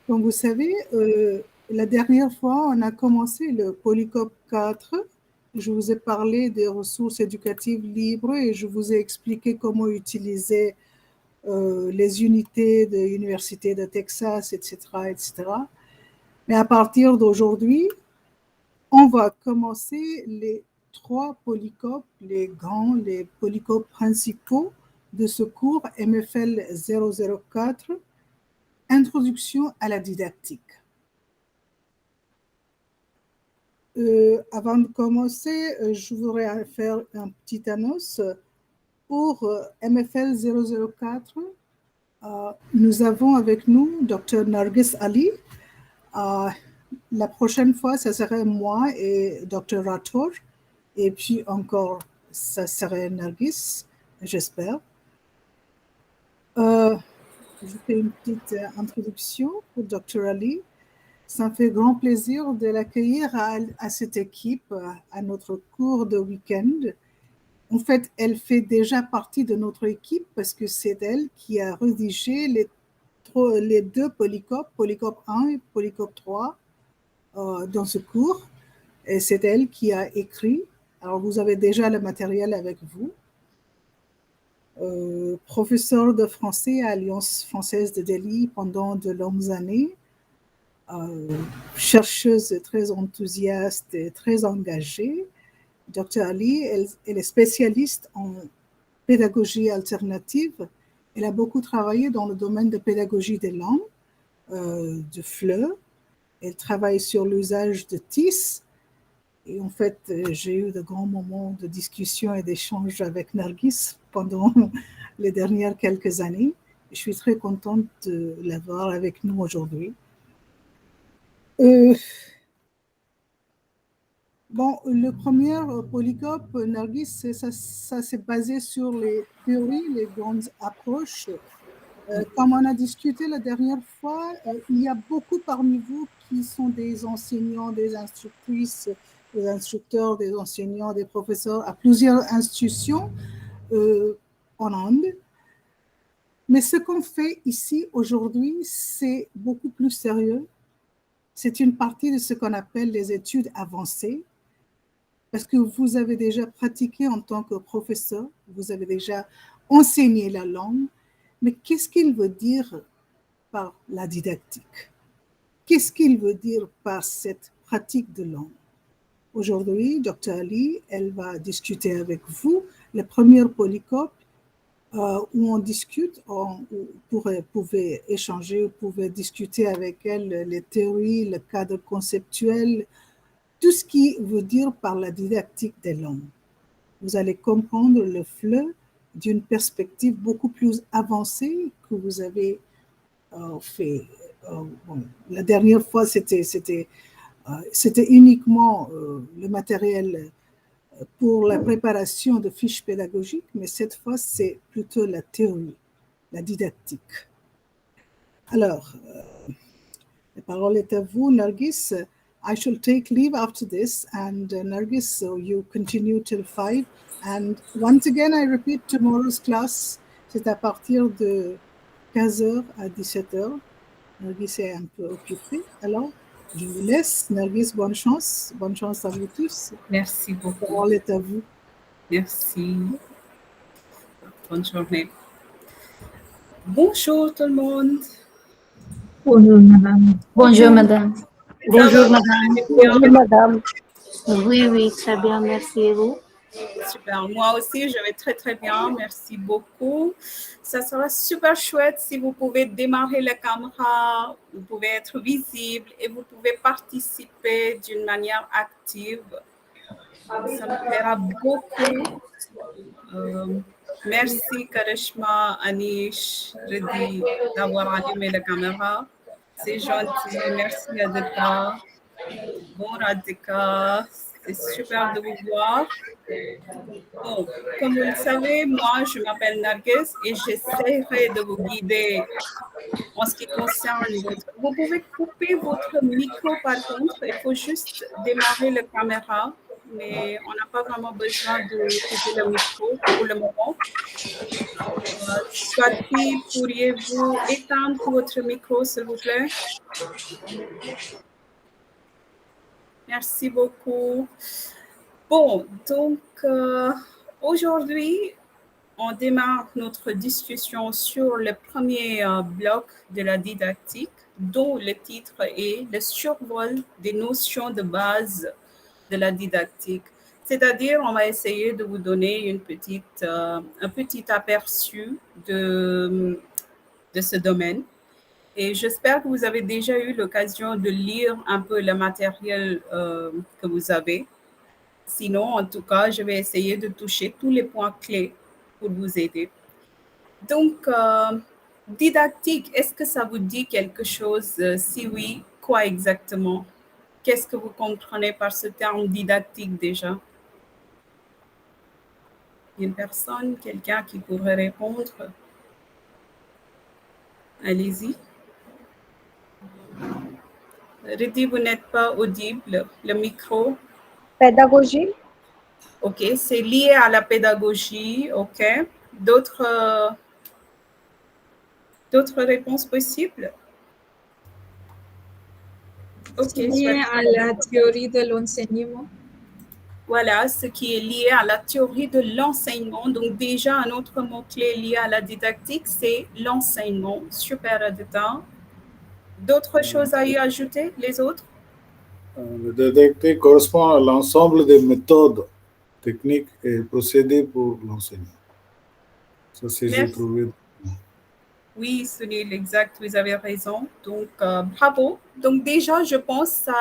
Comme vous savez, la dernière fois, on a commencé le Polycop 4. Je vous ai parlé des ressources éducatives libres et je vous ai expliqué comment utiliser les unités de l'Université de Texas, etc., etc. Mais à partir d'aujourd'hui, on va commencer les 3 polycopes, les polycopes principaux de ce cours MFL 004, Introduction à la didactique. Avant de commencer, je voudrais faire une petite annonce. Pour MFL 004, nous avons avec nous Dr. Nargis Ali. La prochaine fois, ça serait moi et Dr. Rathor. Et puis encore, ça serait Nargis, j'espère. Je fais une petite introduction pour Dr. Ali. Ça me fait grand plaisir de l'accueillir à cette équipe, à notre cours de week-end. En fait, elle fait déjà partie de notre équipe parce que c'est elle qui a rédigé les 2 polycopes, Polycope 1 et Polycope 3, dans ce cours. Et c'est elle qui a écrit. Alors, vous avez déjà le matériel avec vous. Professeur de français à l'Alliance française de Delhi pendant de longues années. Chercheuse très enthousiaste et très engagée. Dr. Ali, elle est spécialiste en pédagogie alternative. Elle a beaucoup travaillé dans le domaine de pédagogie des langues, de FLE. Elle travaille sur l'usage de TIS. Et en fait, j'ai eu de grands moments de discussion et d'échange avec Nargis pendant les dernières quelques années. Je suis très contente de l'avoir avec nous aujourd'hui. Bon, le premier polycope, Nargis, ça s'est basé sur les théories, les grandes approches. Comme on a discuté la dernière fois, il y a beaucoup parmi vous qui sont des enseignants, des instructrices, des instructeurs, des enseignants, des professeurs à plusieurs institutions en Inde. Mais ce qu'on fait ici aujourd'hui, c'est beaucoup plus sérieux. C'est une partie de ce qu'on appelle les études avancées, parce que vous avez déjà pratiqué en tant que professeur, vous avez déjà enseigné la langue, mais qu'est-ce qu'il veut dire par la didactique? Qu'est-ce qu'il veut dire par cette pratique de langue? Aujourd'hui, Dr. Ali, elle va discuter avec vous le premier polycope où on discute, vous pouvez échanger, vous pouvez discuter avec elle les théories, le cadre conceptuel, tout ce qui veut dire par la didactique des langues. Vous allez comprendre le FLE d'une perspective beaucoup plus avancée que vous avez fait. Bon, la dernière fois, c'était uniquement le matériel pour la préparation de fiches pédagogiques, mais cette fois, c'est plutôt la théorie, la didactique. Alors, la parole est à vous, Nargis. I shall take leave after this, and Nargis, so you continue till 5. And once again, I repeat, tomorrow's class, c'est à partir de 15h à 17h. Nargis est un peu occupée. Alors, je vous laisse. Nargis, bonne chance. Bonne chance à vous tous. Merci beaucoup. La parole est à vous. Merci. Bonne journée. Bonjour tout le monde. Bonjour madame. Bonjour madame. Bonjour madame. Bonjour madame. Oui, très bien, merci et vous? Super, moi aussi je vais très très bien, merci beaucoup. Ça sera super chouette si vous pouvez démarrer la caméra, vous pouvez être visible et vous pouvez participer d'une manière active. Ça me plaira beaucoup. Merci Karishma, Anish, Reddy d'avoir allumé la caméra. C'est gentil. Merci Adita. Bon Radhika, c'est super de vous voir. Bon, comme vous le savez, moi je m'appelle Nargis et j'essaierai de vous guider en ce qui concerne votre... Vous pouvez couper votre micro par contre, il faut juste démarrer la caméra mais on n'a pas vraiment besoin de couper le micro pour le moment. Swati, pourriez-vous éteindre votre micro, s'il vous plaît? Merci beaucoup. Bon, donc aujourd'hui, on démarre notre discussion sur le premier bloc de la didactique, dont le titre est « Le survol des notions de base de la didactique ». C'est-à-dire, on va essayer de vous donner un petit aperçu de ce domaine. Et j'espère que vous avez déjà eu l'occasion de lire un peu le matériel que vous avez. Sinon, en tout cas, je vais essayer de toucher tous les points clés pour vous aider. Donc, didactique, est-ce que ça vous dit quelque chose? Si oui, quoi exactement? Qu'est-ce que vous comprenez par ce terme didactique déjà? Une personne, quelqu'un qui pourrait répondre? Allez-y. Reddy, vous n'êtes pas audible. Le micro. Pédagogie. OK, c'est lié à la pédagogie. OK. D'autres réponses possibles? OK. C'est lié à la théorie de l'enseignement. Voilà, ce qui est lié à la théorie de l'enseignement. Donc déjà, un autre mot-clé lié à la didactique, c'est l'enseignement. Super, Adita. D'autres choses à y ajouter, les autres? La didactique correspond à l'ensemble des méthodes, techniques et procédés pour l'enseignement. Ça, c'est j'ai trouvé. Oui, Sunil, exact, vous avez raison. Donc, bravo. Donc déjà, je pense que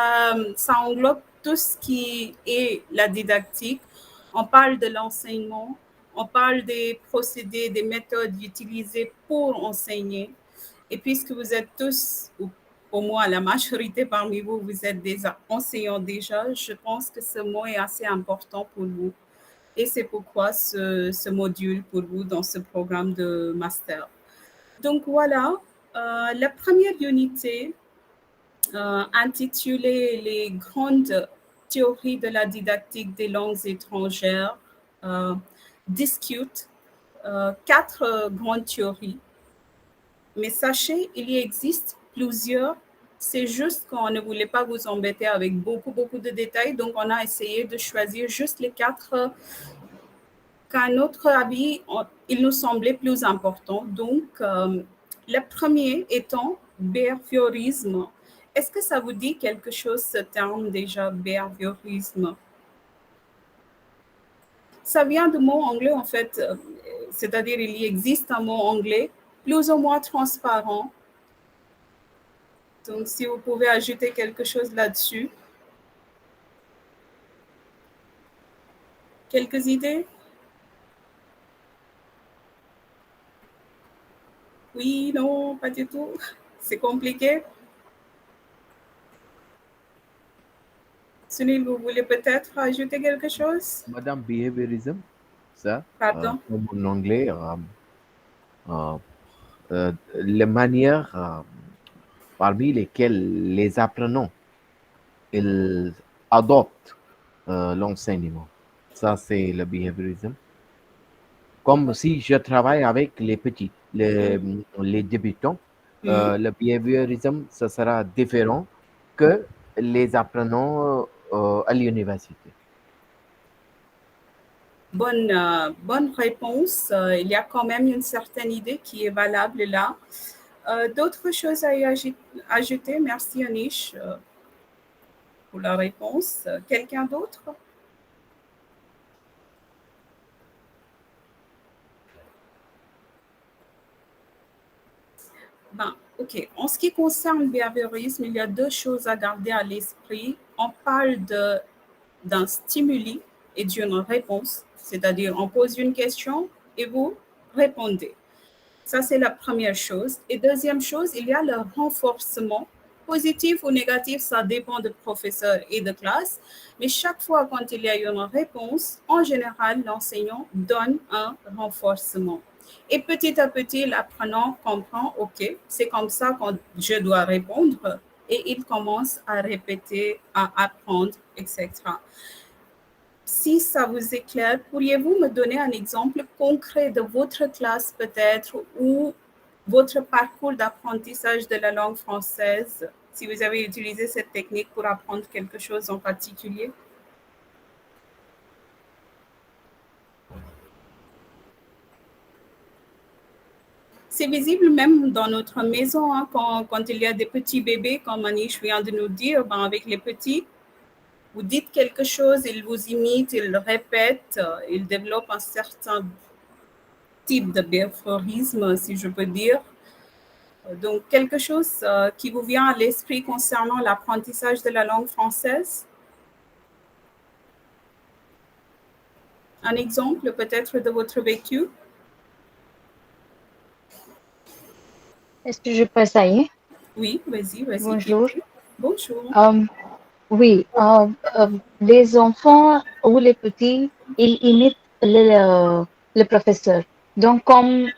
ça englobe tout ce qui est la didactique. On parle de l'enseignement, on parle des procédés, des méthodes utilisées pour enseigner. Et puisque vous êtes tous, ou au moins la majorité parmi vous, vous êtes des enseignants déjà, je pense que ce mot est assez important pour vous. Et c'est pourquoi ce module pour vous dans ce programme de master. Donc voilà, la première unité intitulée « Les grandes théories de la didactique des langues étrangères » discute 4 grandes théories. Mais sachez, il y existe plusieurs. C'est juste qu'on ne voulait pas vous embêter avec beaucoup de détails. Donc, on a essayé de choisir juste les 4 qu'à notre avis, il nous semblait plus important. Donc, le premier étant behaviorisme. Est-ce que ça vous dit quelque chose, ce terme déjà, behaviorisme? Ça vient du mot anglais, en fait, c'est-à-dire il y existe un mot anglais plus ou moins transparent. Donc, si vous pouvez ajouter quelque chose là-dessus. Quelques idées? Oui, non, pas du tout. C'est compliqué. Sunil, vous voulez peut-être ajouter quelque chose? Madame, behaviorism, ça, Pardon? comme en anglais, les manières parmi lesquelles les apprenants ils adoptent l'enseignement. Ça, c'est le behaviorism. Comme si je travaille avec les petits, les débutants, le behaviorism, ça sera différent que les apprenants à l'université. Bonne réponse. Il y a quand même une certaine idée qui est valable là. D'autres choses à y ajouter? Merci Anish pour la réponse. Quelqu'un d'autre? Ben, OK. En ce qui concerne le behaviorisme, il y a 2 choses à garder à l'esprit. On parle d'un stimuli et d'une réponse, c'est-à-dire on pose une question et vous répondez. Ça, c'est la première chose. Et deuxième chose, il y a le renforcement. Positif ou négatif, ça dépend du professeur et de classe. Mais chaque fois quand il y a une réponse, en général, l'enseignant donne un renforcement. Et petit à petit, l'apprenant comprend, OK, c'est comme ça que je dois répondre. Et il commence à répéter, à apprendre, etc. si ça vous est clair, pourriez-vous me donner un exemple concret de votre classe peut-être ou votre parcours d'apprentissage de la langue française, si vous avez utilisé cette technique pour apprendre quelque chose en particulier? C'est visible même dans notre maison, hein, quand il y a des petits bébés, comme Anish vient de nous dire, ben avec les petits, vous dites quelque chose, ils vous imitent, ils répètent, ils développent un certain type de behaviorisme, si je peux dire. Donc, quelque chose qui vous vient à l'esprit concernant l'apprentissage de la langue française? Un exemple peut-être de votre vécu? Est-ce que je peux essayer? Oui, vas-y. Bonjour. Bonjour. Oui, les enfants ou les petits, ils imitent le professeur. Donc, comme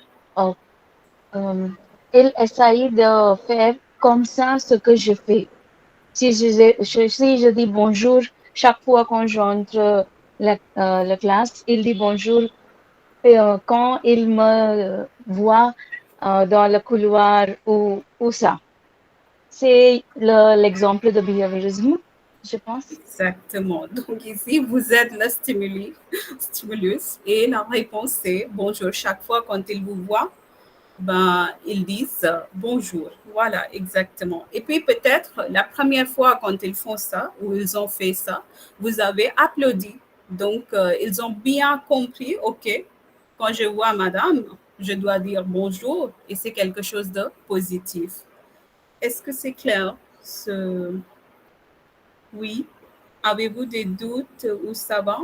ils essayent de faire comme ça ce que je fais. Si je dis bonjour, chaque fois quand j'entre la classe, il dit bonjour. Et, quand il me voit dans le couloir ou ça. C'est l'exemple de behaviorisme, je pense. Exactement. Donc ici, vous êtes le stimulus et la réponse c'est bonjour. Chaque fois quand ils vous voient, ben, ils disent bonjour. Voilà, exactement. Et puis peut-être la première fois quand ils font ça ou ils ont fait ça, vous avez applaudi. Donc, ils ont bien compris, OK, quand je vois madame, je dois dire bonjour et c'est quelque chose de positif. Est-ce que c'est clair? Oui. Avez-vous des doutes ou ça va?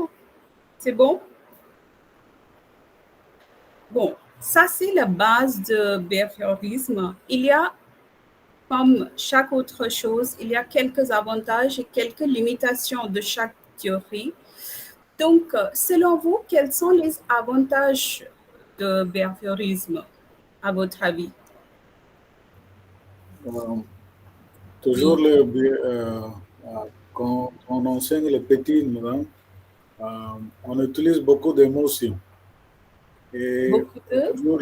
C'est bon? Bon, ça c'est la base de behaviorisme. Il y a, comme chaque autre chose, il y a quelques avantages et quelques limitations de chaque théorie. Donc, selon vous, quels sont les avantages de behaviorisme, à votre avis? Toujours quand on enseigne les petits, madame, on utilise beaucoup d'émotions. Et toujours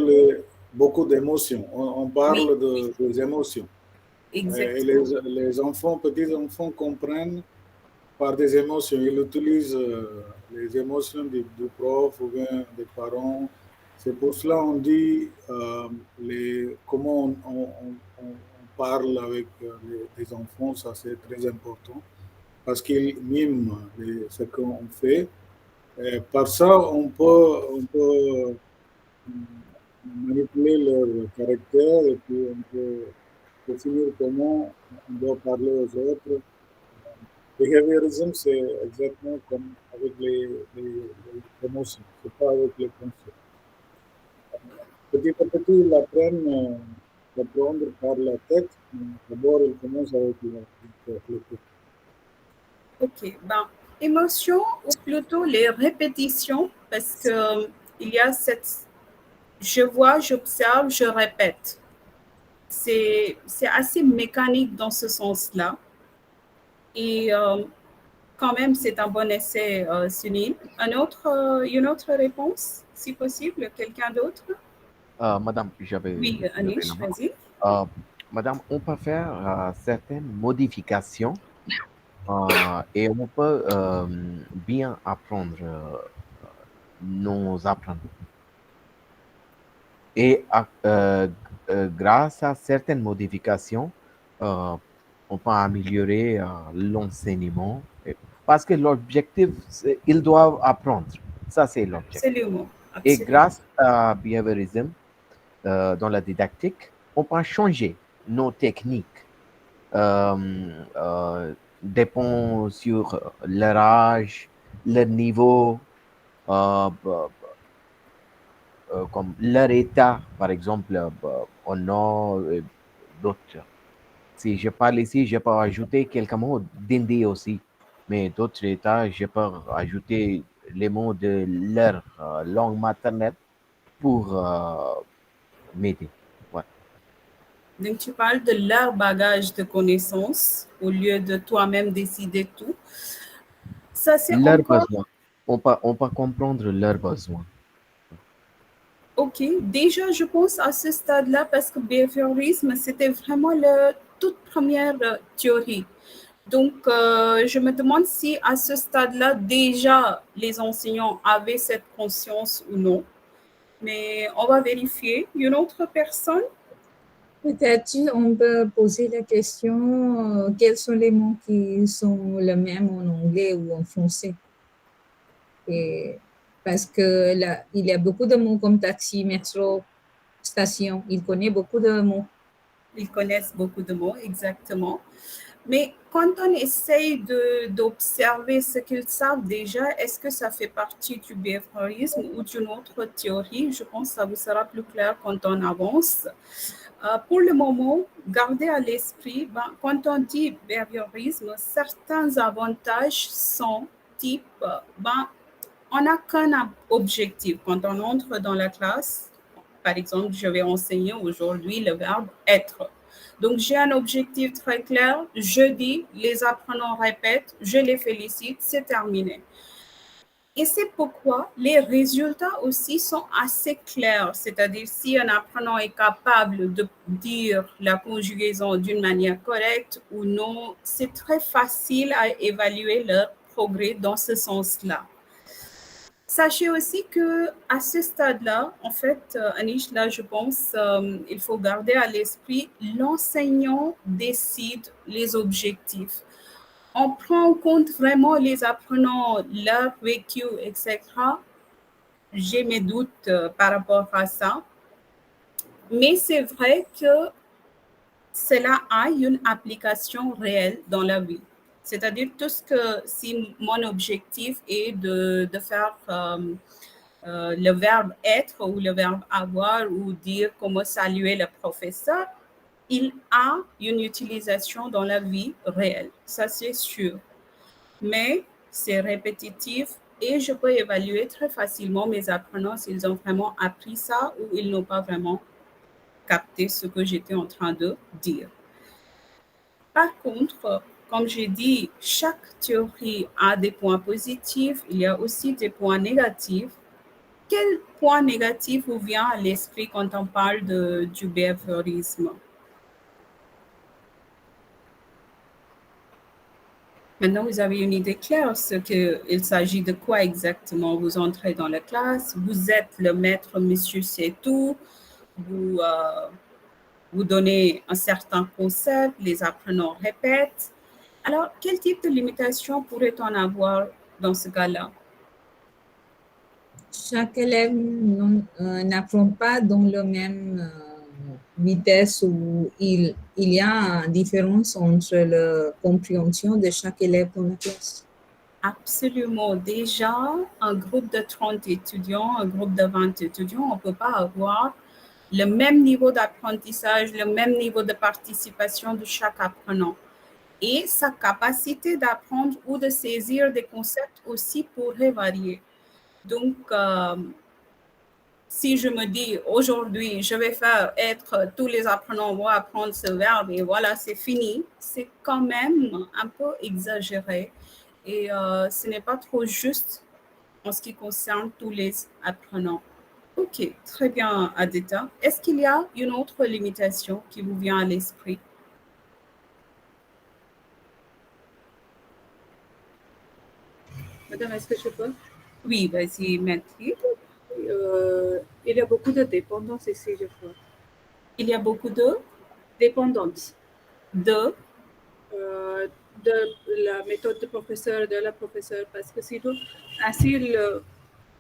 beaucoup d'émotions. On parle des émotions. Exactement. Et les enfants, petits enfants comprennent par des émotions. Ils utilisent les émotions du prof ou bien des parents. C'est pour cela qu'on dit comment on parle avec les enfants, ça c'est très important parce qu'ils miment ce qu'on fait. Et par ça, on peut manipuler leur caractère et puis on peut définir comment on doit parler aux autres. Behaviorisme, c'est exactement comme avec les émotions, c'est pas avec les pensées. Petit à petit, ils apprennent d'apprendre par la tête, mais d'abord, ils commencent avec le cœur. Ok, ben, émotion ou plutôt les répétitions, parce que il y a cette je vois, j'observe, je répète. C'est assez mécanique dans ce sens-là. Et quand même, c'est un bon essai, Sunil. Une autre réponse, si possible, quelqu'un d'autre? Madame, j'avais Oui, levé Anish, la main. vas-y. Madame, on peut faire certaines modifications et on peut bien apprendre nos apprenants. Et grâce à certaines modifications, on peut améliorer l'enseignement parce que l'objectif, ils doivent apprendre. Ça, c'est l'objectif. Absolument. Et grâce à behaviorisme, dans la didactique, on peut changer nos techniques. Dépend sur leur âge, leur niveau, comme leur état, par exemple, on a d'autres. Si je parle ici, je peux ajouter quelques mots d'hindi aussi, mais d'autres états, je peux ajouter les mots de leur langue maternelle pour m'aider. Ouais. Donc, tu parles de leur bagage de connaissances au lieu de toi-même décider tout. Ça, c'est Leur encore... besoin. on peut comprendre leurs besoins. Ok, déjà je pense à ce stade-là parce que behaviorisme, c'était vraiment la toute première théorie. Donc, je me demande si à ce stade-là, déjà, les enseignants avaient cette conscience ou non. Mais on va vérifier. Une autre personne? Peut-être on peut poser la question quels sont les mots qui sont les mêmes en anglais ou en français. Et parce que là, il y a beaucoup de mots comme taxi, métro, station. Il connaît beaucoup de mots. Ils connaissent beaucoup de mots, exactement. Mais quand on essaye d'observer ce qu'ils savent déjà, est-ce que ça fait partie du behaviorisme ou d'une autre théorie? Je pense que ça vous sera plus clair quand on avance. Pour le moment, gardez à l'esprit, quand on dit behaviorisme, certains avantages sont type, on n'a qu'un objectif. Quand on entre dans la classe, par exemple, je vais enseigner aujourd'hui le verbe être. Donc, j'ai un objectif très clair. Je dis, les apprenants répètent, je les félicite, c'est terminé. Et c'est pourquoi les résultats aussi sont assez clairs. C'est-à-dire, si un apprenant est capable de dire la conjugaison d'une manière correcte ou non, c'est très facile à évaluer leur progrès dans ce sens-là. Sachez aussi que à ce stade-là, en fait, Anish, là, je pense, il faut garder à l'esprit, l'enseignant décide les objectifs. On prend en compte vraiment les apprenants, leur vécu, etc. J'ai mes doutes par rapport à ça. Mais c'est vrai que cela a une application réelle dans la vie. C'est-à-dire tout ce que, si mon objectif est de faire le verbe être ou le verbe avoir ou dire comment saluer le professeur, il a une utilisation dans la vie réelle, ça c'est sûr. Mais c'est répétitif et je peux évaluer très facilement mes apprenants s'ils ont vraiment appris ça ou ils n'ont pas vraiment capté ce que j'étais en train de dire. Par contre, comme j'ai dit, chaque théorie a des points positifs, il y a aussi des points négatifs. Quel point négatif vous vient à l'esprit quand on parle du behaviorisme? Maintenant, vous avez une idée claire, il s'agit de quoi exactement. Vous entrez dans la classe, vous êtes le maître, monsieur, c'est tout. Vous donnez un certain concept, les apprenants répètent. Alors, quel type de limitation pourrait-on avoir dans ce cas-là? Chaque élève n'apprend pas dans la même vitesse où il y a une différence entre la compréhension de chaque élève dans la classe. Absolument. Déjà, un groupe de 30 étudiants, un groupe de 20 étudiants, on ne peut pas avoir le même niveau d'apprentissage, le même niveau de participation de chaque apprenant. Et sa capacité d'apprendre ou de saisir des concepts aussi pourrait varier. Donc, si je me dis aujourd'hui, je vais faire être, tous les apprenants vont apprendre ce verbe et voilà, c'est fini, c'est quand même un peu exagéré et ce n'est pas trop juste en ce qui concerne tous les apprenants. Ok, très bien, Adita. Est-ce qu'il y a une autre limitation qui vous vient à l'esprit? Madame, est-ce que je peux? Oui, vas-y, Maîtrise. Il y a beaucoup de dépendance ici, je crois. Il y a beaucoup de Dépendance de de la méthode de professeur, de la professeure, parce que sinon, ainsi,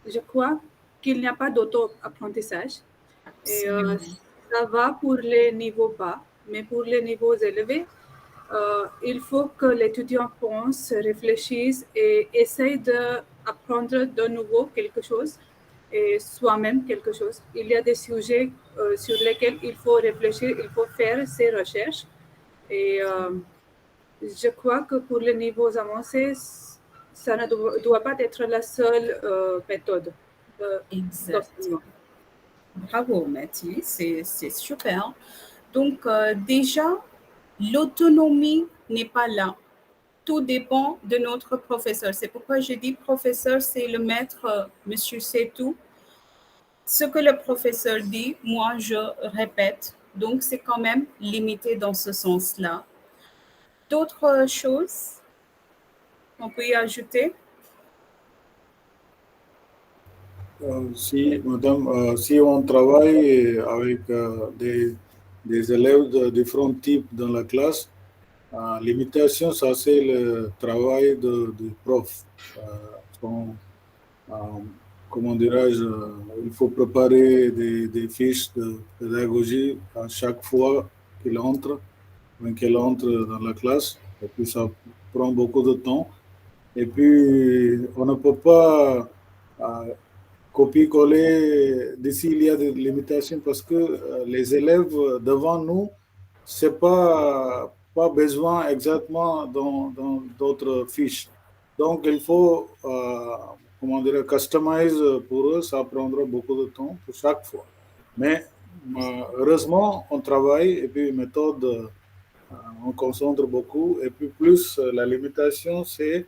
je crois qu'il n'y a pas d'auto-apprentissage. Et ça va pour les niveaux bas, mais pour les niveaux élevés, il faut que l'étudiant pense, réfléchisse et essaye d'apprendre de nouveau quelque chose et soi-même quelque chose. Il y a des sujets sur lesquels il faut réfléchir, il faut faire ses recherches. Et je crois que pour les niveaux avancés, ça ne doit pas être la seule méthode d'enseignement. Bravo, Mathilde, c'est super. Donc, déjà, l'autonomie n'est pas là. tout dépend de notre professeur. C'est pourquoi je dis professeur, c'est le maître, monsieur sait tout. Ce que le professeur dit, moi, je répète. Donc, c'est quand même limité dans ce sens-là. D'autres choses qu'on peut y ajouter? Si, madame, si on travaille avec des élèves de différents types dans la classe, l'imitation, ça c'est le travail du prof. Comment dirais-je, il faut préparer des fiches de pédagogie à chaque fois qu'il entre, qu'elle entre dans la classe, et puis ça prend beaucoup de temps. Et puis, on ne peut pas copier-coller d'ici, il y a des limitations parce que les élèves devant nous, c'est pas besoin exactement dans d'autres fiches. Donc, il faut, comment dire, customize pour eux, ça prendra beaucoup de temps pour chaque fois. Mais heureusement, on travaille et puis méthode, on concentre beaucoup. Et puis plus, la limitation, c'est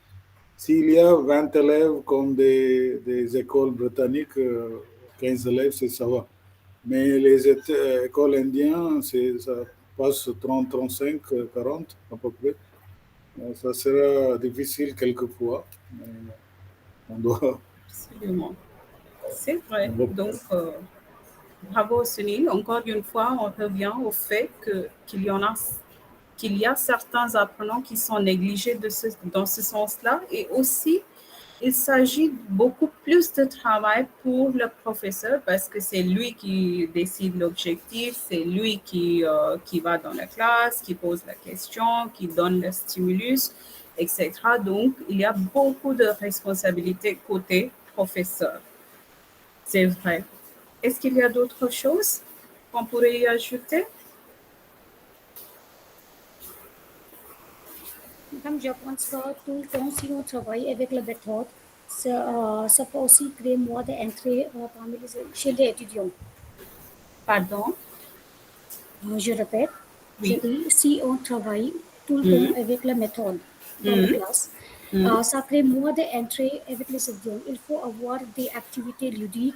s'il y a 20 élèves comme des écoles britanniques, 15 élèves, ça va. Mais les écoles indiennes, ça passe 30, 35, 40 à peu près. Ça sera difficile quelquefois. Mais on doit... Absolument. C'est vrai. Donc, bravo Sunil. Encore une fois, on revient au fait qu'il y a certains apprenants qui sont négligés dans ce sens-là. Et aussi, il s'agit beaucoup plus de travail pour le professeur parce que c'est lui qui décide l'objectif, c'est lui qui va dans la classe, qui pose la question, qui donne le stimulus, etc. Donc, il y a beaucoup de responsabilités côté professeur. C'est vrai. Est-ce qu'il y a d'autres choses qu'on pourrait y ajouter? Madame, je pense que tout le temps, si on travaille avec la méthode, ça peut aussi créer moins d'entrée chez les étudiants. Pardon? Je répète, oui. Je dis, si on travaille tout le temps avec la méthode dans la classe, ça crée moins d'entrée avec les étudiants. Il faut avoir des activités ludiques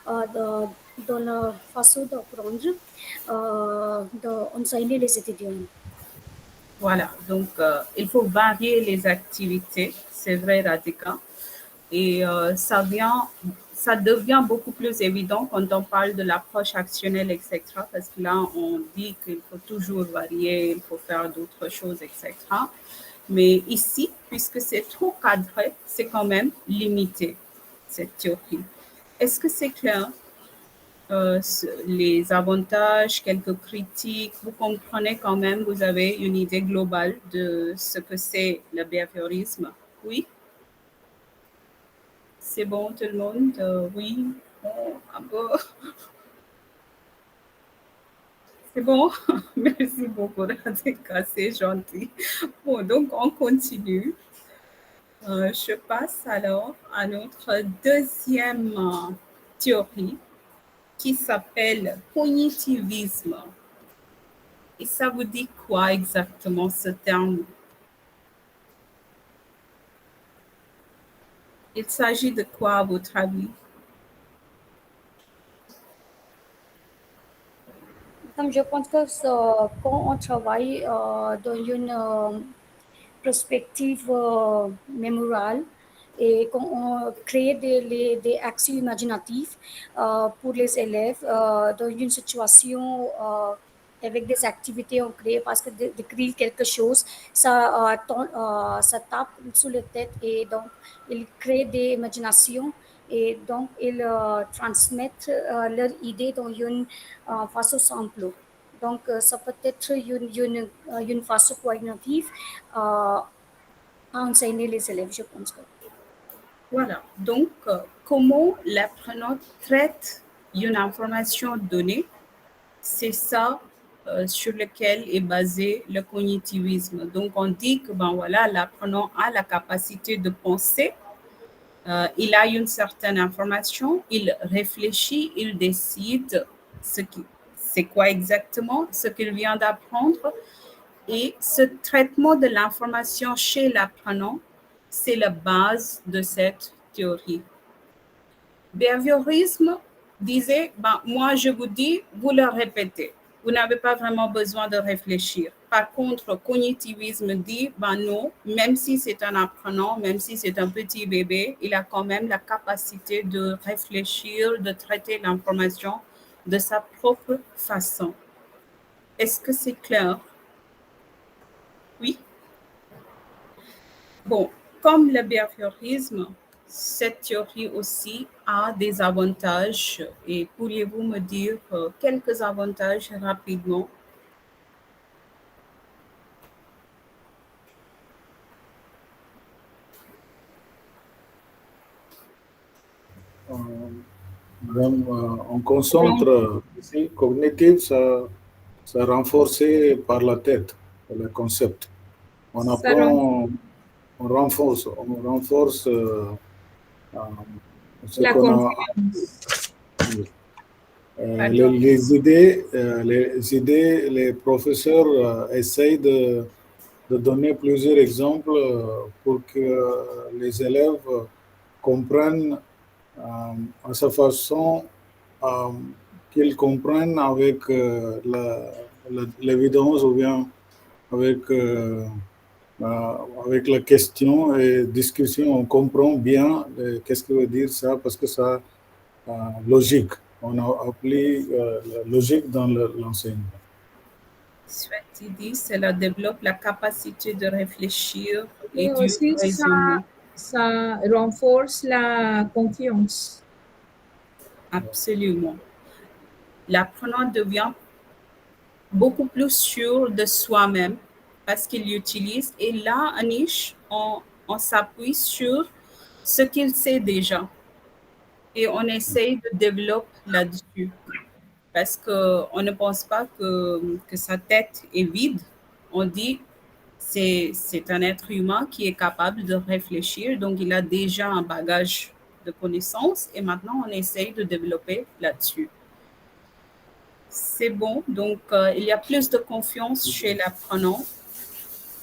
dans la façon d'apprendre, d'enseigner les étudiants. Voilà, donc il faut varier les activités, c'est vrai Radhika, et ça devient beaucoup plus évident quand on parle de l'approche actionnelle, etc. Parce que là, on dit qu'il faut toujours varier, il faut faire d'autres choses, etc. Mais ici, puisque c'est trop cadré, c'est quand même limité, cette théorie. Est-ce que c'est clair? Les avantages, quelques critiques, vous comprenez quand même, vous avez une idée globale de ce que c'est le behaviorisme? Oui? C'est bon tout le monde? Oui? Un peu? C'est bon? Merci beaucoup, Radhika, c'est gentil. Bon, donc on continue. Je passe alors à notre deuxième théorie qui s'appelle cognitivisme. Et ça vous dit quoi exactement ce terme? Il s'agit de quoi à votre avis? Je pense que quand on travaille dans une perspective mémorale et quand on crée des actions imaginatives pour les élèves dans une situation avec des activités on crée parce que d'écrire quelque chose, ça tape sur la tête et donc ils créent des imaginations et donc ils transmettent leurs idées dans une façon simple. Donc, ça peut être une façon cognitive à enseigner les élèves, je pense. Voilà. Donc, comment l'apprenant traite une information donnée, c'est ça sur lequel est basé le cognitivisme. Donc, on dit que voilà, l'apprenant a la capacité de penser, il a une certaine information, il réfléchit, il décide c'est quoi exactement ce qu'il vient d'apprendre Et ce traitement de l'information chez l'apprenant, c'est la base de cette théorie. Behaviorisme disait, moi je vous dis, vous le répétez. Vous n'avez pas vraiment besoin de réfléchir. Par contre, cognitivisme dit, non, même si c'est un apprenant, même si c'est un petit bébé, il a quand même la capacité de réfléchir, de traiter l'information de sa propre façon. Est-ce que c'est clair? Oui? Bon, comme le behaviorisme, cette théorie aussi a des avantages. Et pourriez-vous me dire quelques avantages rapidement? On concentre ici, cognitif, ça renforcé par la tête, le concept. On apprend, on renforce la confiance. Les idées, les professeurs essayent de donner plusieurs exemples pour que les élèves comprennent à sa façon, qu'ils comprennent avec l'évidence ou bien avec la question et discussion, on comprend bien qu'est-ce que veut dire ça, parce que ça logique. On a appelé la logique dans l'enseignement. Soit tu dis, cela développe la capacité de réfléchir et Et aussi, du raisonnement. Ça renforce la confiance. Absolument. L'apprenant devient beaucoup plus sûr de soi-même parce qu'il utilise. Et là, Anish, on s'appuie sur ce qu'il sait déjà. Et on essaye de développer là-dessus. Parce qu'on ne pense pas que sa tête est vide. On dit c'est un être humain qui est capable de réfléchir. Donc, il a déjà un bagage de connaissances. Et maintenant, on essaye de développer là-dessus. C'est bon. Donc, il y a plus de confiance chez l'apprenant.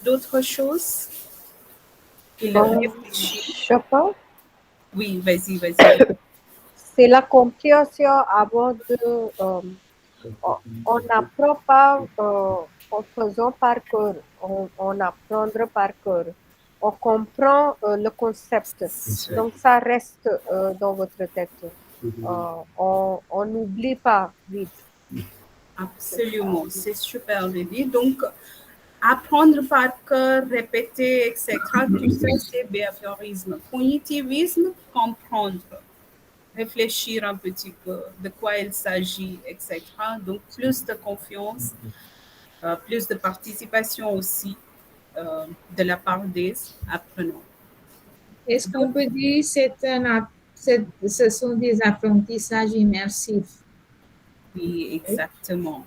D'autres choses? Il réfléchit. Je pense Oui, vas-y. c'est la compréhension avant de... on n'apprend pas en faisant par cœur, on apprendra par cœur. On comprend le concept, donc ça reste dans votre tête. On n'oublie pas vite. Absolument, c'est super, Lydie. Donc, apprendre par cœur, répéter, etc., tout ça, c'est behaviorisme. Cognitivisme, comprendre, réfléchir un petit peu de quoi il s'agit, etc. Donc, plus de confiance, plus de participation aussi de la part des apprenants. Est-ce qu'on peut dire que ce sont des apprentissages immersifs? Oui, exactement.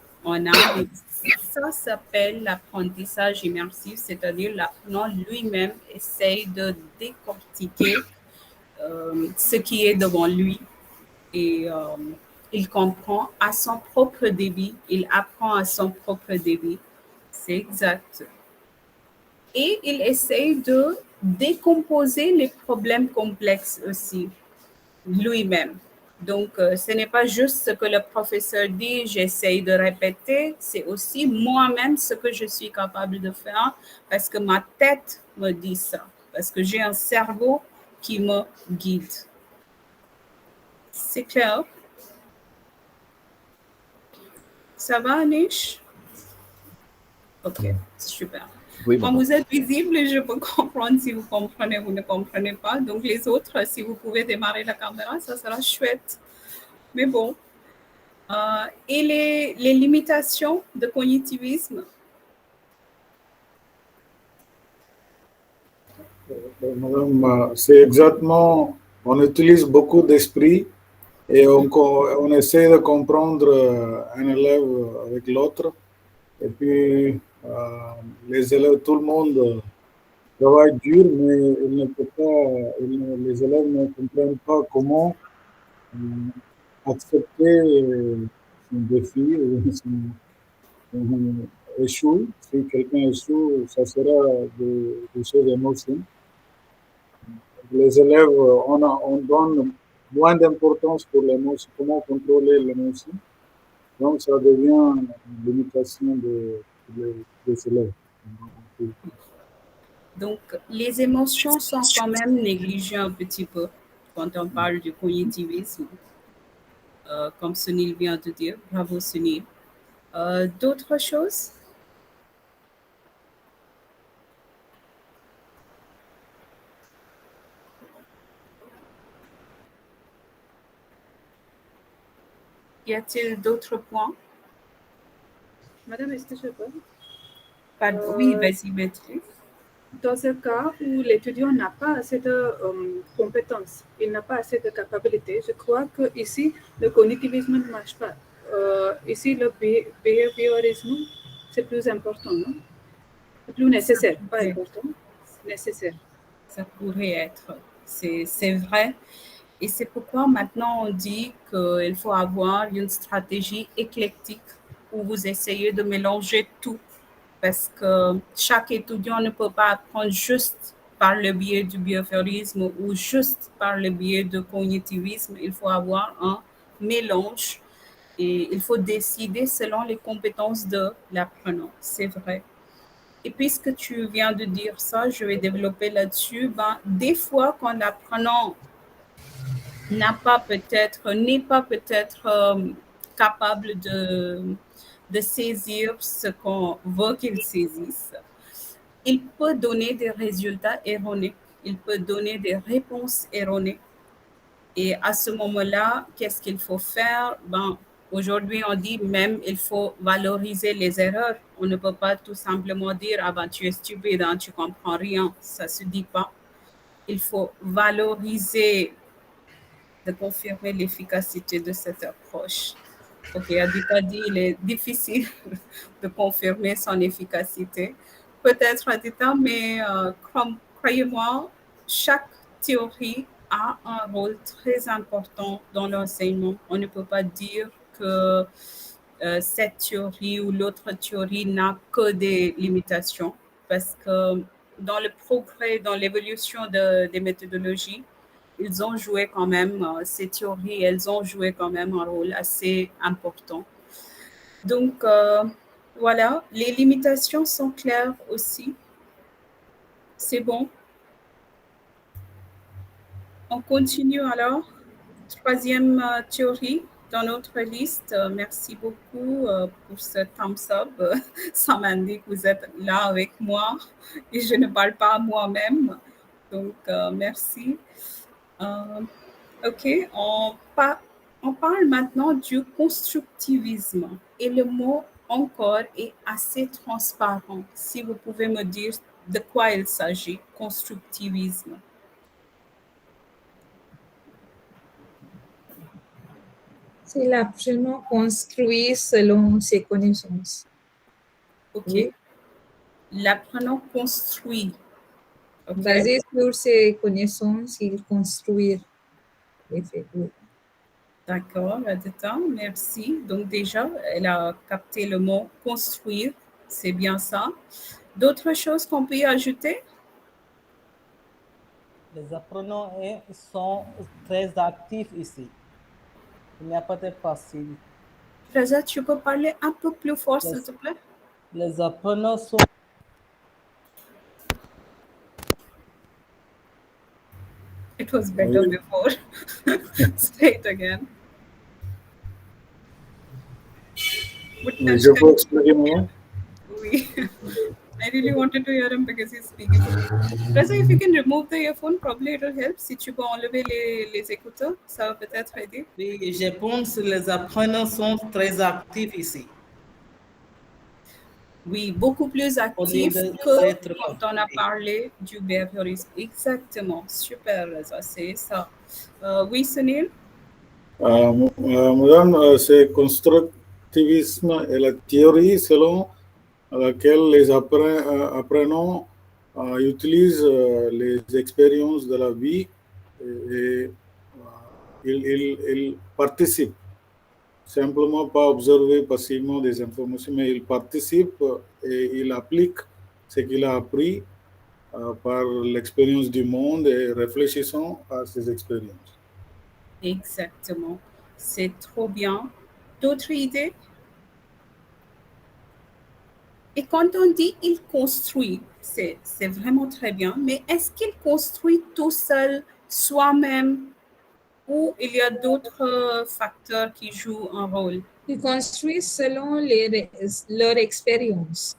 Ça s'appelle l'apprentissage immersif, c'est-à-dire l'apprenant lui-même essaye de décortiquer ce qui est devant lui et il comprend à son propre débit, il apprend à son propre débit. C'est exact. Et il essaye de décomposer les problèmes complexes aussi, lui-même. Donc, ce n'est pas juste ce que le professeur dit, j'essaye de répéter, c'est aussi moi-même ce que je suis capable de faire parce que ma tête me dit ça, parce que j'ai un cerveau qui me guide. C'est clair? Ça va, Anish? Ok, super. Oui, Quand vous êtes visible, je peux comprendre si vous comprenez ou ne comprenez pas. Donc, les autres, si vous pouvez démarrer la caméra, ça sera chouette. Mais bon. Et les limitations de cognitivisme? Madame, c'est exactement, on utilise beaucoup d'esprit et on essaie de comprendre un élève avec l'autre. Et puis, les élèves, tout le monde travaille dur, mais il ne peut pas, les élèves ne comprennent pas comment accepter son défi, échoue, si quelqu'un échoue, ça sera des choses émotionnelles. Les élèves, on donne moins d'importance pour l'émotion, comment contrôler l'émotion. Donc, ça devient une limitation des élèves. Donc, les émotions sont quand même négligées un petit peu quand on parle du cognitivisme, comme Sunil vient de dire. Bravo, Sunil. D'autres choses? Y a-t-il d'autres points? Madame, est-ce que je peux? Oui, vas-y, maîtrise. Dans un cas où l'étudiant n'a pas assez de compétences, il n'a pas assez de capacités, je crois que ici le cognitivisme ne marche pas. Ici, le behaviorisme, c'est plus important, non? C'est plus nécessaire, pas important, nécessaire. Ça pourrait être, c'est vrai. Et c'est pourquoi maintenant on dit qu'il faut avoir une stratégie éclectique où vous essayez de mélanger tout. Parce que chaque étudiant ne peut pas apprendre juste par le biais du behaviorisme ou juste par le biais du cognitivisme. Il faut avoir un mélange et il faut décider selon les compétences de l'apprenant. C'est vrai. Et puisque tu viens de dire ça, je vais développer là-dessus. Des fois, quand l'apprenant n'est pas peut-être capable de saisir ce qu'on veut qu'il saisisse, il peut donner des résultats erronés, il peut donner des réponses erronées. Et à ce moment-là, qu'est-ce qu'il faut faire? Aujourd'hui, on dit même il faut valoriser les erreurs. On ne peut pas tout simplement dire tu es stupide, tu comprends rien. Ça ne se dit pas. Il faut valoriser, de confirmer l'efficacité de cette approche. Ok, Adita dit il est difficile de confirmer son efficacité. Peut-être Adita, mais croyez-moi, chaque théorie a un rôle très important dans l'enseignement. On ne peut pas dire que cette théorie ou l'autre théorie n'a que des limitations parce que dans le progrès, dans l'évolution des méthodologies, ils ont joué quand même, ces théories, elles ont joué quand même un rôle assez important. Donc, voilà, les limitations sont claires aussi. C'est bon. On continue alors. Troisième théorie dans notre liste. Merci beaucoup pour ce thumbs up. Ça m'indique que vous êtes là avec moi et je ne parle pas à moi-même. Donc, merci. OK, on parle maintenant du constructivisme et le mot encore est assez transparent. Si vous pouvez me dire de quoi il s'agit, constructivisme. C'est l'apprenant construit selon ses connaissances. OK. Oui. L'apprenant construit. Okay. Basé sur ses connaissances, il construit les faits. Oui. D'accord, Adita, merci. Donc déjà, elle a capté le mot construire, c'est bien ça. D'autres choses qu'on peut y ajouter? Les apprenants sont très actifs ici. Il n'y a pas de facile. Raza, tu peux parler un peu plus fort, s'il te plaît? Les apprenants sont... It was better before. Say it again. Je peux expliquer moi? Oui. I really wanted to hear him because he's speaking. Raza, if you can remove the earphone, probably it will help. Si tu peux enlever les écouteurs, ça va peut-être aider. Oui, je pense que les apprenants sont très actifs ici. Oui, beaucoup plus actifs que quand on a parlé du behaviorisme. Exactement. Super, Raza, c'est ça. Oui, Sunil? Madame, c'est constructivisme et la théorie selon laquelle les apprenants utilisent les expériences de la vie et ils participent simplement pas observer passivement des informations, mais il participe et il applique ce qu'il a appris par l'expérience du monde et réfléchissant à ces expériences. Exactement. C'est trop bien. D'autres idées? Et quand on dit il construit, c'est vraiment très bien, mais est-ce qu'il construit tout seul, soi-même, ou il y a d'autres facteurs qui jouent un rôle? Ils construisent selon leur expérience.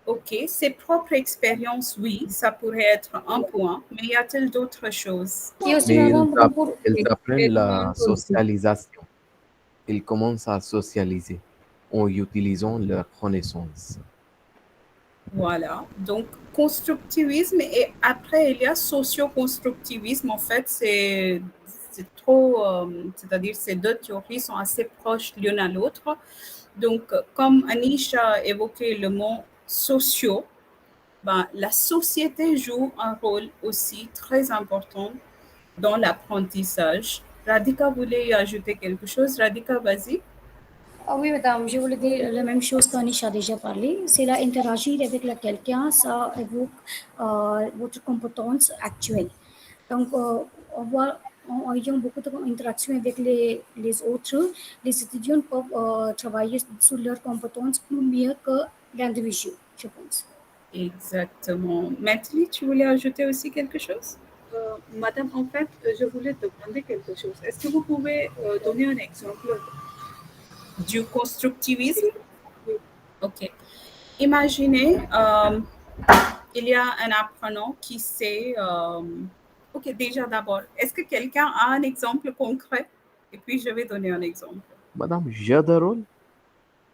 Ok, ses propres expériences, oui, ça pourrait être un point, mais y a-t-il d'autres choses? Et aussi, Mais madame, ils apprennent la Expérimente aussi. socialisation. Ils commencent à socialiser en utilisant leur connaissance. Voilà, donc constructivisme et après il y a socio-constructivisme. En fait, c'est trop, c'est-à-dire ces deux théories sont assez proches l'une à l'autre. Donc, comme Anish a évoqué le mot socio, ben, la société joue un rôle aussi très important dans l'apprentissage. Radhika voulait y ajouter quelque chose. Radhika, vas-y. Oui, madame, je voulais dire la même chose qu'Anish a déjà parlé. C'est là, interagir avec quelqu'un, ça évoque votre compétence actuelle. Donc, en ayant beaucoup d'interactions avec les autres, les étudiants peuvent travailler sur leurs compétences plus mieux que l'individu, je pense. Exactement. Mathilde, tu voulais ajouter aussi quelque chose? Madame, en fait, je voulais demander quelque chose. Est-ce que vous pouvez donner un exemple du constructivisme? Oui. Ok. Imaginez, il y a un apprenant qui sait... ok, déjà d'abord, est-ce que quelqu'un a un exemple concret? Et puis, je vais donner un exemple. Madame, jeu de rôle?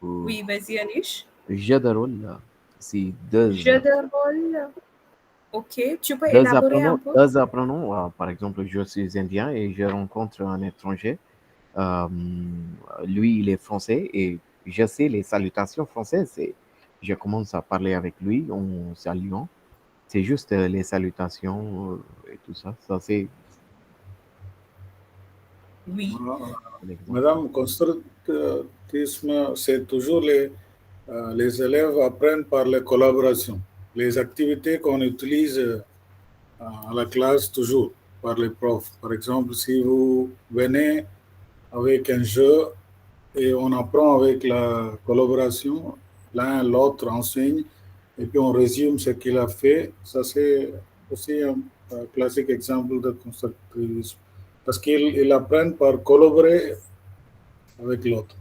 Oui, vas-y, Anish. Jeu de rôle, c'est deux Jeu de rôle. Ok, tu peux élaborer un peu? Deux apprenants, par exemple, je suis indien et je rencontre un étranger. Lui, il est français et je sais les salutations françaises. Et je commence à parler avec lui en saluant. C'est juste les salutations et tout ça. Ça, c'est Oui. l'exemple. Madame, constructivisme, c'est toujours les élèves apprennent par les collaborations, les activités qu'on utilise à la classe toujours par les profs. Par exemple, si vous venez avec un jeu et on apprend avec la collaboration, l'un l'autre enseigne et puis on résume ce qu'il a fait, ça c'est aussi un classique exemple de constructivisme parce qu'ils apprennent par collaborer avec l'autre.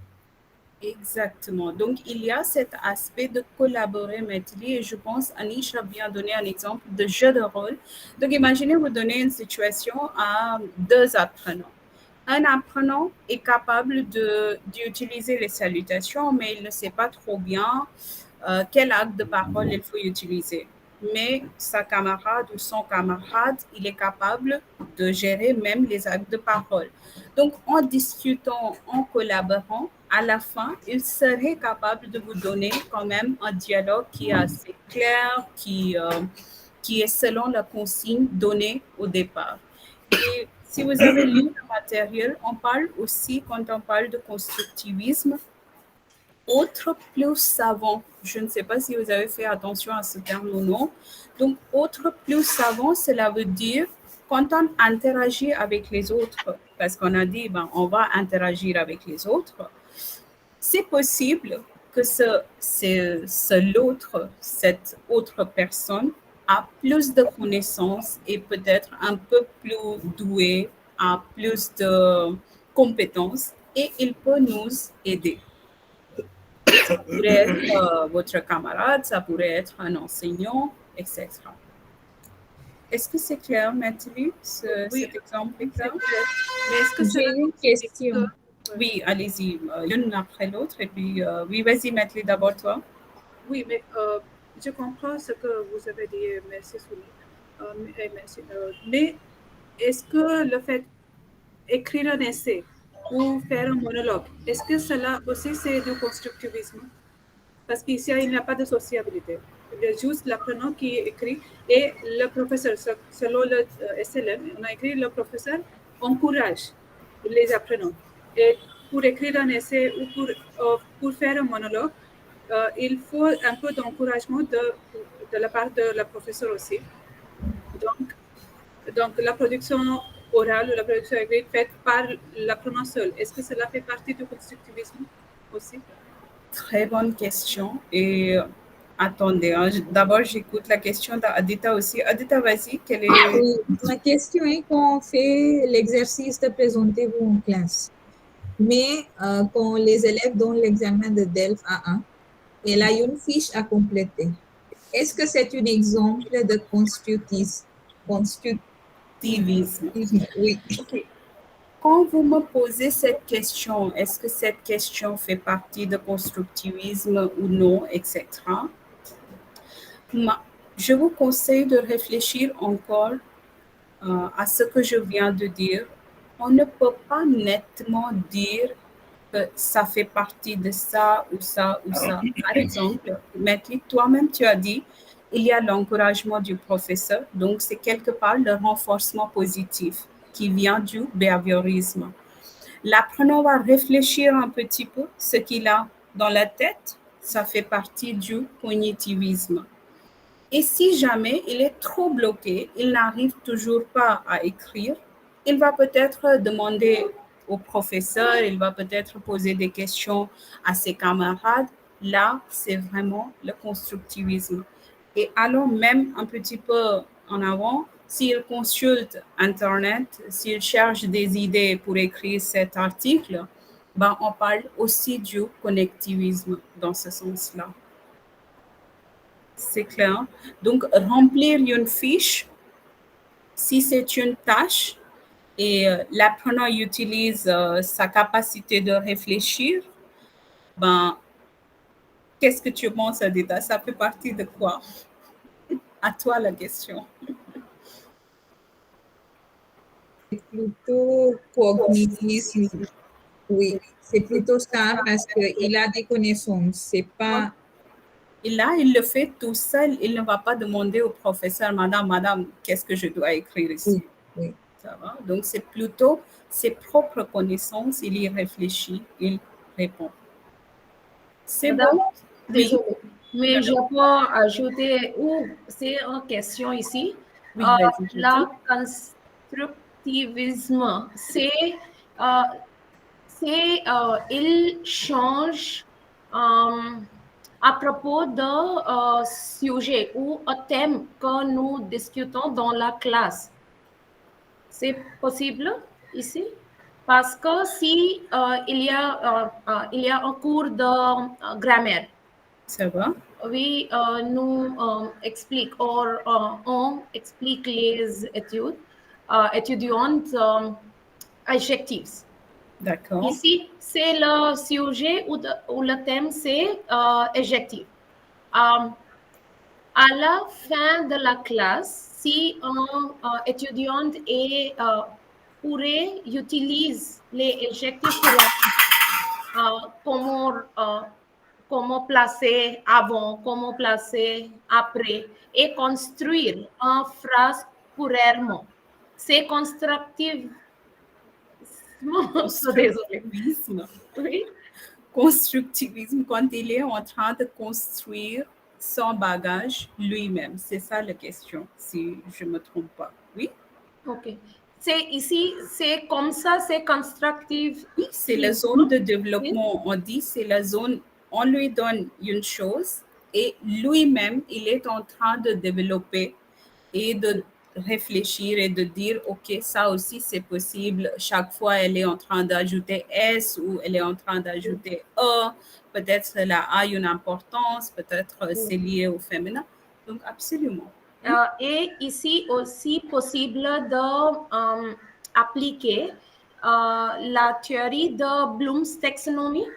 Exactement. Donc, il y a cet aspect de collaborer, Mathilde, et je pense Anish a bien donné un exemple de jeu de rôle. Donc, imaginez vous donnez une situation à deux apprenants. Un apprenant est capable d'utiliser les salutations, mais il ne sait pas trop bien quel acte de parole il faut utiliser. Mais sa camarade ou son camarade, il est capable de gérer même les actes de parole. Donc, en discutant, en collaborant, à la fin, il serait capable de vous donner quand même un dialogue qui est assez clair, qui est selon la consigne donnée au départ. Et si vous avez lu le matériel, on parle aussi, quand on parle de constructivisme, autre plus savant. Je ne sais pas si vous avez fait attention à ce terme ou non. Donc, autre plus savant, cela veut dire quand on interagit avec les autres, parce qu'on a dit, ben, on va interagir avec les autres, c'est possible que l'autre, cette autre personne, a plus de connaissances et peut-être un peu plus doué, a plus de compétences et il peut nous aider. Ça pourrait être votre camarade, ça pourrait être un enseignant, etc. Est-ce que c'est clair, Mathilde, Oui, cet exemple? Mais est-ce que J'ai une question. Oui, allez-y, l'une après l'autre. Et puis, oui, vas-y, Mathilde, d'abord toi. Oui, mais je comprends ce que vous avez dit, merci Souni. Mais est-ce que le fait d'écrire un essai ou faire un monologue, est-ce que cela aussi c'est du constructivisme? Parce qu'ici, il n'y a pas de sociabilité. Il y a juste l'apprenant qui écrit et le professeur, selon le SLM, on a écrit le professeur encourage les apprenants. Et pour écrire un essai ou pour faire un monologue, il faut un peu d'encouragement de la part de la professeure aussi. Donc la production orale ou la production écrite faite par l'apprenant seul, est-ce que cela fait partie du constructivisme aussi? Très bonne question. Et attendez, hein, d'abord j'écoute la question d'Adita aussi. Adita, vas-y, quelle est... Oui, ma question est qu'on fait l'exercice de présenter vous en classe. Mais quand les élèves donnent l'examen de DELF A1, elle a une fiche à compléter. Est-ce que c'est un exemple de constructivisme? Oui. Ok. Quand vous me posez cette question, est-ce que cette question fait partie de constructivisme ou non, etc., je vous conseille de réfléchir encore à ce que je viens de dire. On ne peut pas nettement dire que ça fait partie de ça ou ça ou ça. Par exemple, Maîtrise, toi-même, tu as dit, il y a l'encouragement du professeur, donc c'est quelque part le renforcement positif qui vient du behaviorisme. L'apprenant va réfléchir un petit peu ce qu'il a dans la tête, ça fait partie du cognitivisme. Et si jamais il est trop bloqué, il n'arrive toujours pas à écrire, il va peut-être demander au professeur, il va peut-être poser des questions à ses camarades. Là, c'est vraiment le constructivisme. Et allons même un petit peu en avant, s'il consulte Internet, s'il cherche des idées pour écrire cet article, ben on parle aussi du connectivisme dans ce sens-là. C'est clair. Donc, remplir une fiche, si c'est une tâche et l'apprenant utilise sa capacité de réfléchir, ben, qu'est-ce que tu penses, Adita? Ça fait partie de quoi? À toi la question. C'est plutôt cognitif. Oui, c'est plutôt ça parce qu'il a des connaissances. C'est pas. Et là, il le fait tout seul. Il ne va pas demander au professeur, Madame, qu'est-ce que je dois écrire ici? Oui. Ça va? Donc, c'est plutôt ses propres connaissances. Il y réfléchit, il répond. C'est bon? Désolée, mais je peux ajouter, ou c'est une question ici, Oui, la constructivisme, il change à propos de sujet ou un thème que nous discutons dans la classe. C'est possible ici? Parce que si il y a un cours de grammaire, ça va? Oui, nous on explique les étudiantes adjectifs. D'accord. Ici, c'est le sujet ou le thème, c'est adjectif. À la fin de la classe, si un étudiant pourrait utiliser les adjectifs comment placer avant, comment placer après et construire une phrase couremment. C'est constructif. Constructivisme. Oui. Constructivisme quand il est en train de construire son bagage lui-même. C'est ça la question, si je ne me trompe pas. Oui? OK. C'est comme ça, c'est constructif. Oui, c'est la zone de développement. On dit c'est la zone, on lui donne une chose et lui-même, il est en train de développer et de réfléchir et de dire, OK, ça aussi c'est possible. Chaque fois, elle est en train d'ajouter S ou elle est en train d'ajouter E. Peut-être cela a une importance, peut-être c'est lié au féminin. Donc, absolument. Et ici aussi possible de appliquer la théorie de Bloom's taxonomie.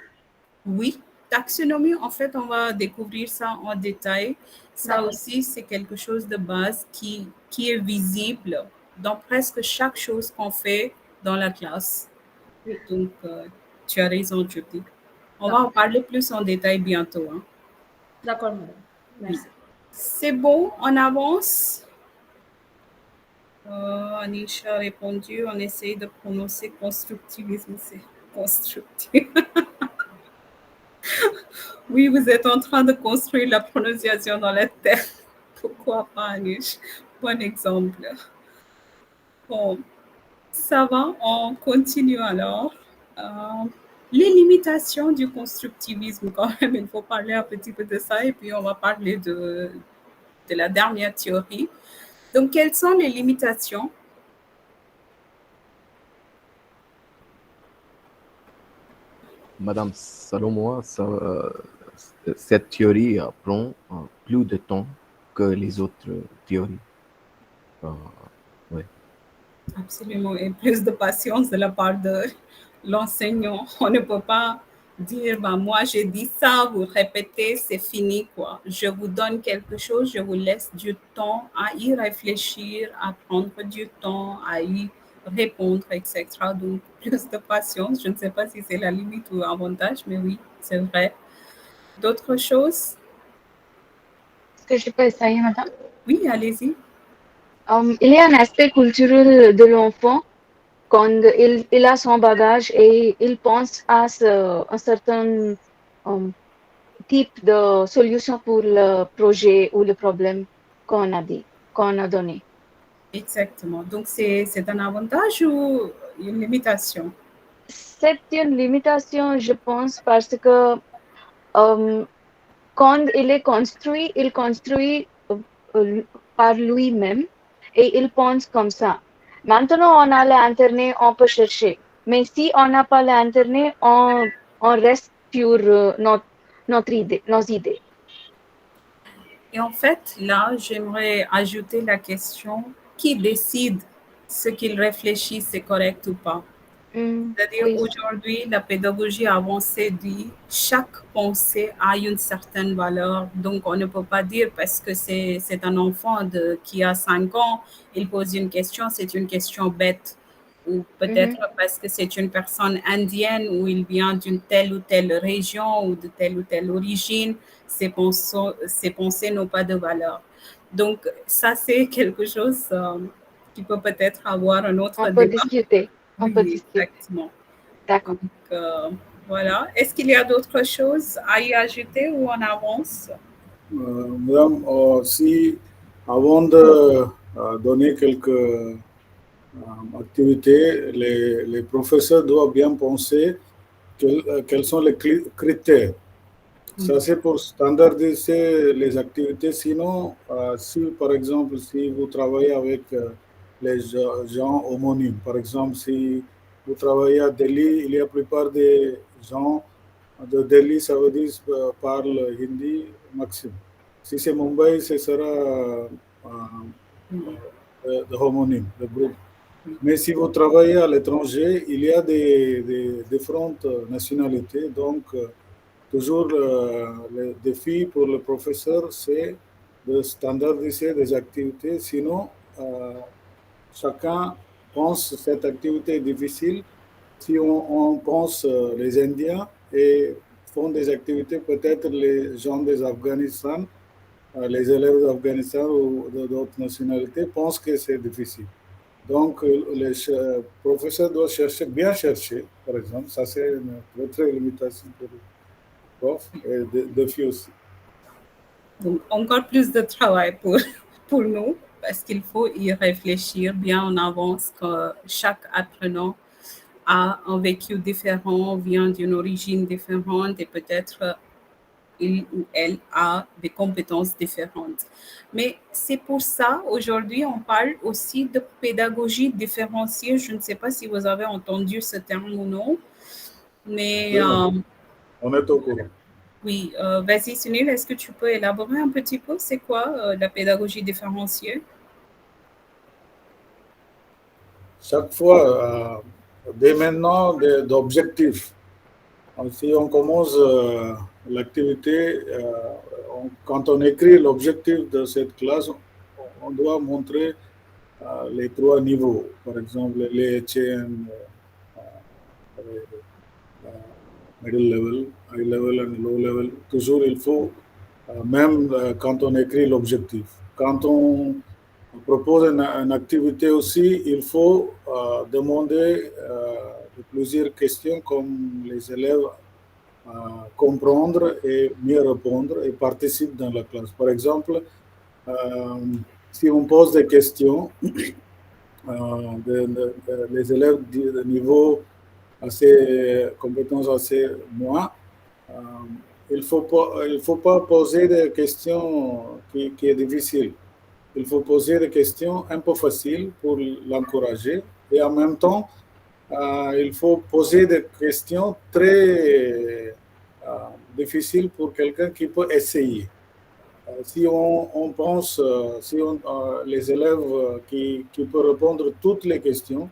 Oui, taxonomie, en fait, on va découvrir ça en détail. Ça aussi, c'est quelque chose de base qui est visible dans presque chaque chose qu'on fait dans la classe. Donc, tu as raison, Jyoti. On va en parler plus en détail bientôt. Hein. D'accord, madame. Merci. C'est bon, on avance. Anisha a répondu, on essaye de prononcer constructivisme. constructive. Oui, vous êtes en train de construire la prononciation dans la tête. Pourquoi pas, Anish? Bon exemple. Bon, ça va, on continue alors. Les limitations du constructivisme, quand même, il faut parler un petit peu de ça et puis on va parler de la dernière théorie. Donc, quelles sont les limitations? Madame, selon moi, cette théorie prend plus de temps que les autres théories. Ouais. Absolument, et plus de patience de la part de l'enseignant. On ne peut pas dire, bah, moi j'ai dit ça, vous répétez, c'est fini, quoi. Je vous donne quelque chose, je vous laisse du temps à y réfléchir, à prendre du temps, à y répondre, etc. Donc, plus de patience. Je ne sais pas si c'est la limite ou l'avantage, mais oui, c'est vrai. D'autres choses? Est-ce que je peux essayer, madame? Oui, allez-y. Il y a un aspect culturel de l'enfant quand il a son bagage et il pense à un certain type de solution pour le projet ou le problème qu'on a donné. Exactement. Donc, c'est un avantage ou une limitation? C'est une limitation, je pense, parce que quand il construit par lui-même et il pense comme ça. Maintenant, on a l'Internet, on peut chercher. Mais si on n'a pas l'Internet, on reste sur nos idées. Et en fait, là, j'aimerais ajouter la question, qui décide ce qu'il réfléchit, c'est correct ou pas? C'est-à-dire, Oui. aujourd'hui, la pédagogie avancée dit chaque pensée a une certaine valeur. Donc, on ne peut pas dire parce que c'est un enfant qui a 5 ans, il pose une question, c'est une question bête. Ou peut-être parce que c'est une personne indienne ou il vient d'une telle ou telle région ou de telle ou telle origine, ses pensées n'ont pas de valeur. Donc, ça, c'est quelque chose qui peut peut-être avoir un autre On débat. peut discuter. On peut discuter. Exactement. D'accord. Donc, voilà. Est-ce qu'il y a d'autres choses à y ajouter ou on avance? Madame, si avant de donner quelques activités, les professeurs doivent bien penser quels sont les critères. Ça, c'est pour standardiser les activités. Sinon, si par exemple, si vous travaillez avec les gens homonymes, par exemple, si vous travaillez à Delhi, il y a la plupart des gens de Delhi, ça veut dire parlent hindi maximum. Si c'est Mumbai, ce sera de homonyme, le groupe. Mais si vous travaillez à l'étranger, il y a des différentes nationalités. Donc, toujours le défi pour le professeur, c'est de standardiser des activités. Sinon, chacun pense que cette activité est difficile. Si on pense les Indiens et font des activités, peut-être les gens des Afghanistan, les élèves d'Afghanistan ou d'autres nationalités pensent que c'est difficile. Donc, les professeurs doivent bien chercher, par exemple. Ça, c'est une très limitation pour les profs et défi aussi. Donc, encore plus de travail pour nous, parce qu'il faut y réfléchir bien en avance que chaque apprenant a un vécu différent, vient d'une origine différente et peut-être il ou elle a des compétences différentes. Mais c'est pour ça, aujourd'hui, on parle aussi de pédagogie différenciée. Je ne sais pas si vous avez entendu ce terme ou non, mais... on est au courant. Oui, vas-y Sunil, est-ce que tu peux élaborer un petit peu, c'est quoi la pédagogie différenciée? Chaque fois, dès maintenant, d'objectifs. Si on commence l'activité, quand on écrit l'objectif de cette classe, on doit montrer les 3 niveaux. Par exemple, les HM, middle level, high level and low level. Toujours, il faut, même quand on écrit l'objectif, quand on propose une activité aussi, il faut demander plusieurs questions comme les élèves comprendre et mieux répondre et participent dans la classe. Par exemple, si on pose des questions, les élèves de niveau assez compétences assez moins, il faut pas poser des questions qui est difficile. Il faut poser des questions un peu faciles pour l'encourager et en même temps, il faut poser des questions très difficiles pour quelqu'un qui peut essayer. Si on pense, les élèves qui peuvent répondre toutes les questions,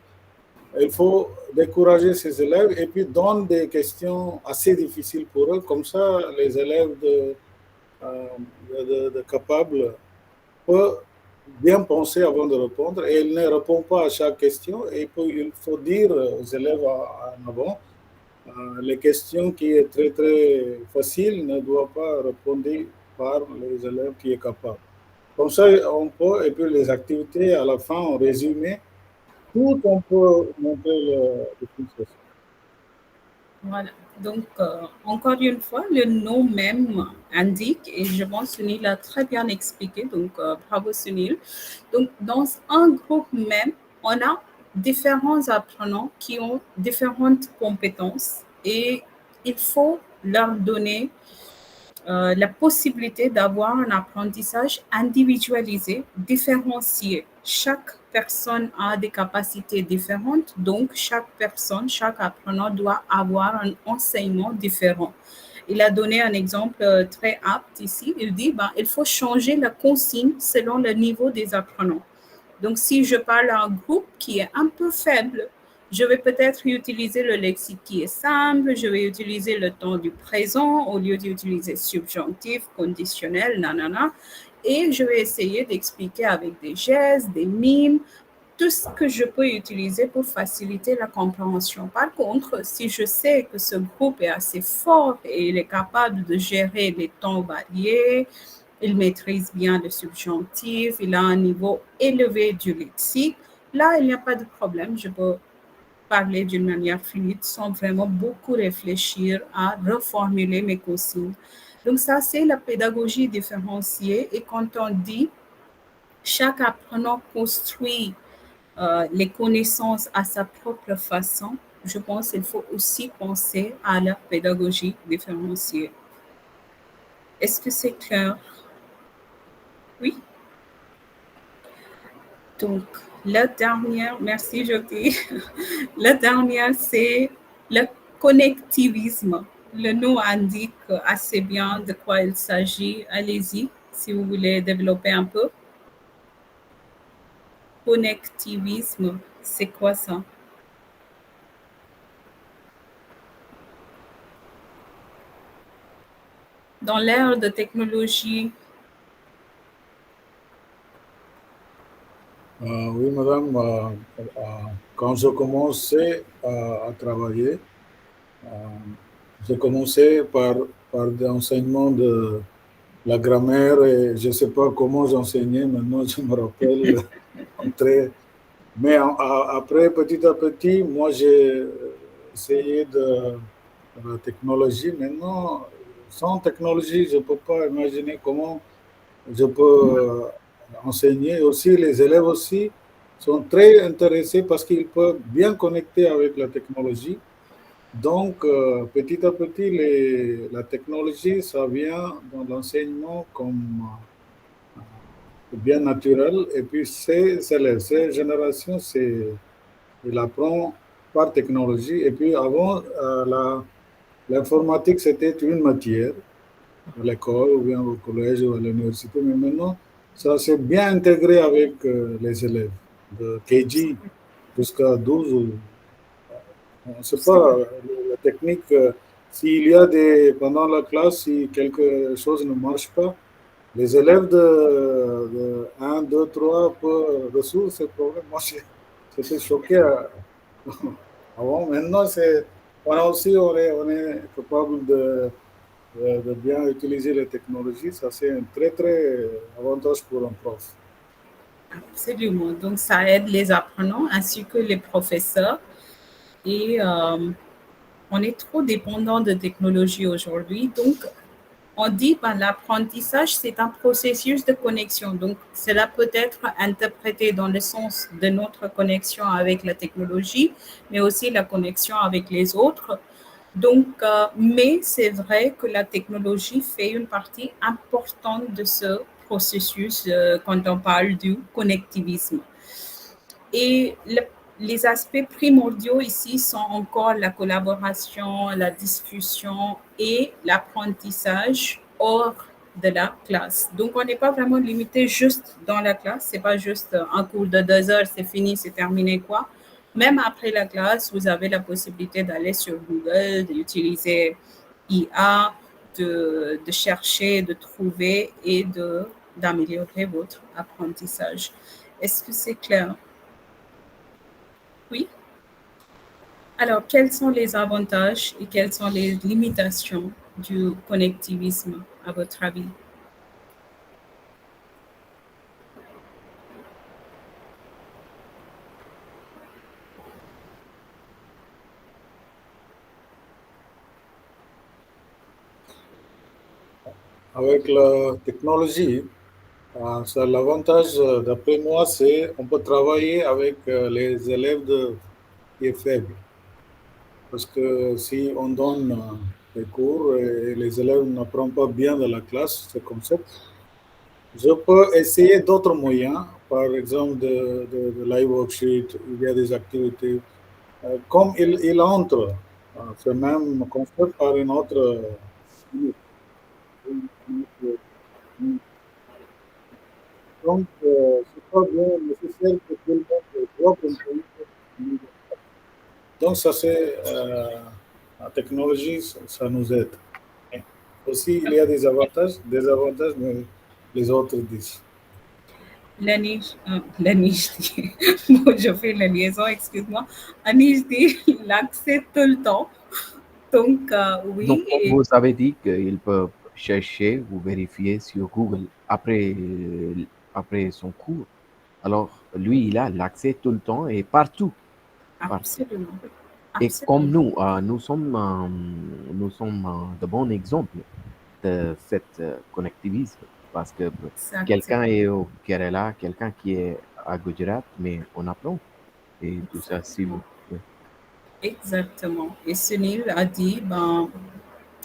il faut décourager ces élèves et puis donner des questions assez difficiles pour eux. Comme ça, les élèves de capables peuvent bien penser avant de répondre et ils ne répondent pas à chaque question. Et puis, il faut dire aux élèves en avant, les questions qui sont très très faciles ne doivent pas répondre par les élèves qui sont capables. Comme ça, on peut, et puis les activités à la fin, en résumé, tout on peut montrer le succès. Voilà. Donc, encore une fois, le nom même indique, et je pense que Sunil l'a très bien expliqué, donc bravo Sunil. Donc, dans un groupe même, on a différents apprenants qui ont différentes compétences et il faut leur donner la possibilité d'avoir un apprentissage individualisé, différencié. Chaque personne a des capacités différentes, donc chaque personne, chaque apprenant doit avoir un enseignement différent. Il a donné un exemple très apte ici. Il dit, il faut changer la consigne selon le niveau des apprenants. Donc, si je parle à un groupe qui est un peu faible, je vais peut-être utiliser le lexique qui est simple, je vais utiliser le temps du présent au lieu d'utiliser subjonctif, conditionnel, nanana, et je vais essayer d'expliquer avec des gestes, des mimes, tout ce que je peux utiliser pour faciliter la compréhension. Par contre, si je sais que ce groupe est assez fort et il est capable de gérer les temps variés, il maîtrise bien le subjonctif, il a un niveau élevé du lexique, là, il n'y a pas de problème. Je peux parler d'une manière fluide sans vraiment beaucoup réfléchir à reformuler mes consignes. Donc ça, c'est la pédagogie différenciée. Et quand on dit chaque apprenant construit les connaissances à sa propre façon, je pense qu'il faut aussi penser à la pédagogie différenciée. Est-ce que c'est clair? Oui. Donc, la dernière, merci Jyoti. La dernière, c'est le connectivisme. Le nom indique assez bien de quoi il s'agit. Allez-y, si vous voulez développer un peu. Connectivisme, c'est quoi ça? Dans l'ère de technologie. Oui, madame, quand je commençais à travailler, j'ai commencé par l'enseignement de la grammaire et je ne sais pas comment j'enseignais, maintenant je me rappelle mais après, petit à petit, moi j'ai essayé de la technologie. Maintenant, sans technologie, je ne peux pas imaginer comment je peux enseigner. Aussi, les élèves aussi sont très intéressés parce qu'ils peuvent bien connecter avec la technologie. Donc, petit à petit, la technologie, ça vient dans l'enseignement comme bien naturel. Et puis, ces générations, il apprend par technologie. Et puis, avant, l'informatique, c'était une matière à l'école ou bien au collège ou à l'université. Mais maintenant, ça s'est bien intégré avec les élèves de KG jusqu'à 12. On ne sait pas, la technique, s'il y a pendant la classe, si quelque chose ne marche pas, les élèves de 1, 2, 3 peuvent résoudre ce problème. Moi, j'étais choqué avant. Maintenant, on est capable de bien utiliser les technologies. Ça, c'est un très, très avantage pour un prof. Absolument. Donc, ça aide les apprenants ainsi que les professeurs. Et on est trop dépendant de technologie aujourd'hui. Donc, on dit que l'apprentissage, c'est un processus de connexion. Donc, cela peut être interprété dans le sens de notre connexion avec la technologie, mais aussi la connexion avec les autres. Donc, mais c'est vrai que la technologie fait une partie importante de ce processus quand on parle du connectivisme. Et les aspects primordiaux ici sont encore la collaboration, la discussion et l'apprentissage hors de la classe. Donc, on n'est pas vraiment limité juste dans la classe. C'est pas juste un cours de 2 heures, c'est fini, c'est terminé, quoi. Même après la classe, vous avez la possibilité d'aller sur Google, d'utiliser IA, de chercher, de trouver et d'améliorer votre apprentissage. Est-ce que c'est clair? Oui. Alors, quels sont les avantages et quelles sont les limitations du connectivisme, à votre avis? Avec la technologie, l'avantage, d'après moi, c'est qu'on peut travailler avec les élèves qui est faible. Parce que si on donne des cours et les élèves n'apprennent pas bien dans la classe ce concept, je peux essayer d'autres moyens, par exemple de live worksheet, il y a des activités. Comme il entre ce même concept par une autre donc, c'est pas bien nécessaire que tout le monde doit comprendre. Donc, ça c'est la technologie, ça nous aide. Et aussi, il y a des avantages, mais les autres disent. L'anish dit, bon, je fais la liaison, excuse-moi. Anish dit l'accès tout le temps. Donc, oui. Donc, vous avez dit qu'ils peuvent chercher ou vérifier sur Google après son cours. Alors, lui, il a l'accès tout le temps et partout. Absolument. Et comme nous sommes de bons exemples de cette connectivisme. Parce que quelqu'un est au Kerala, quelqu'un qui est à Gujarat, mais on apprend. Et tout ça, si vous... Oui. Exactement. Et Sunil a dit,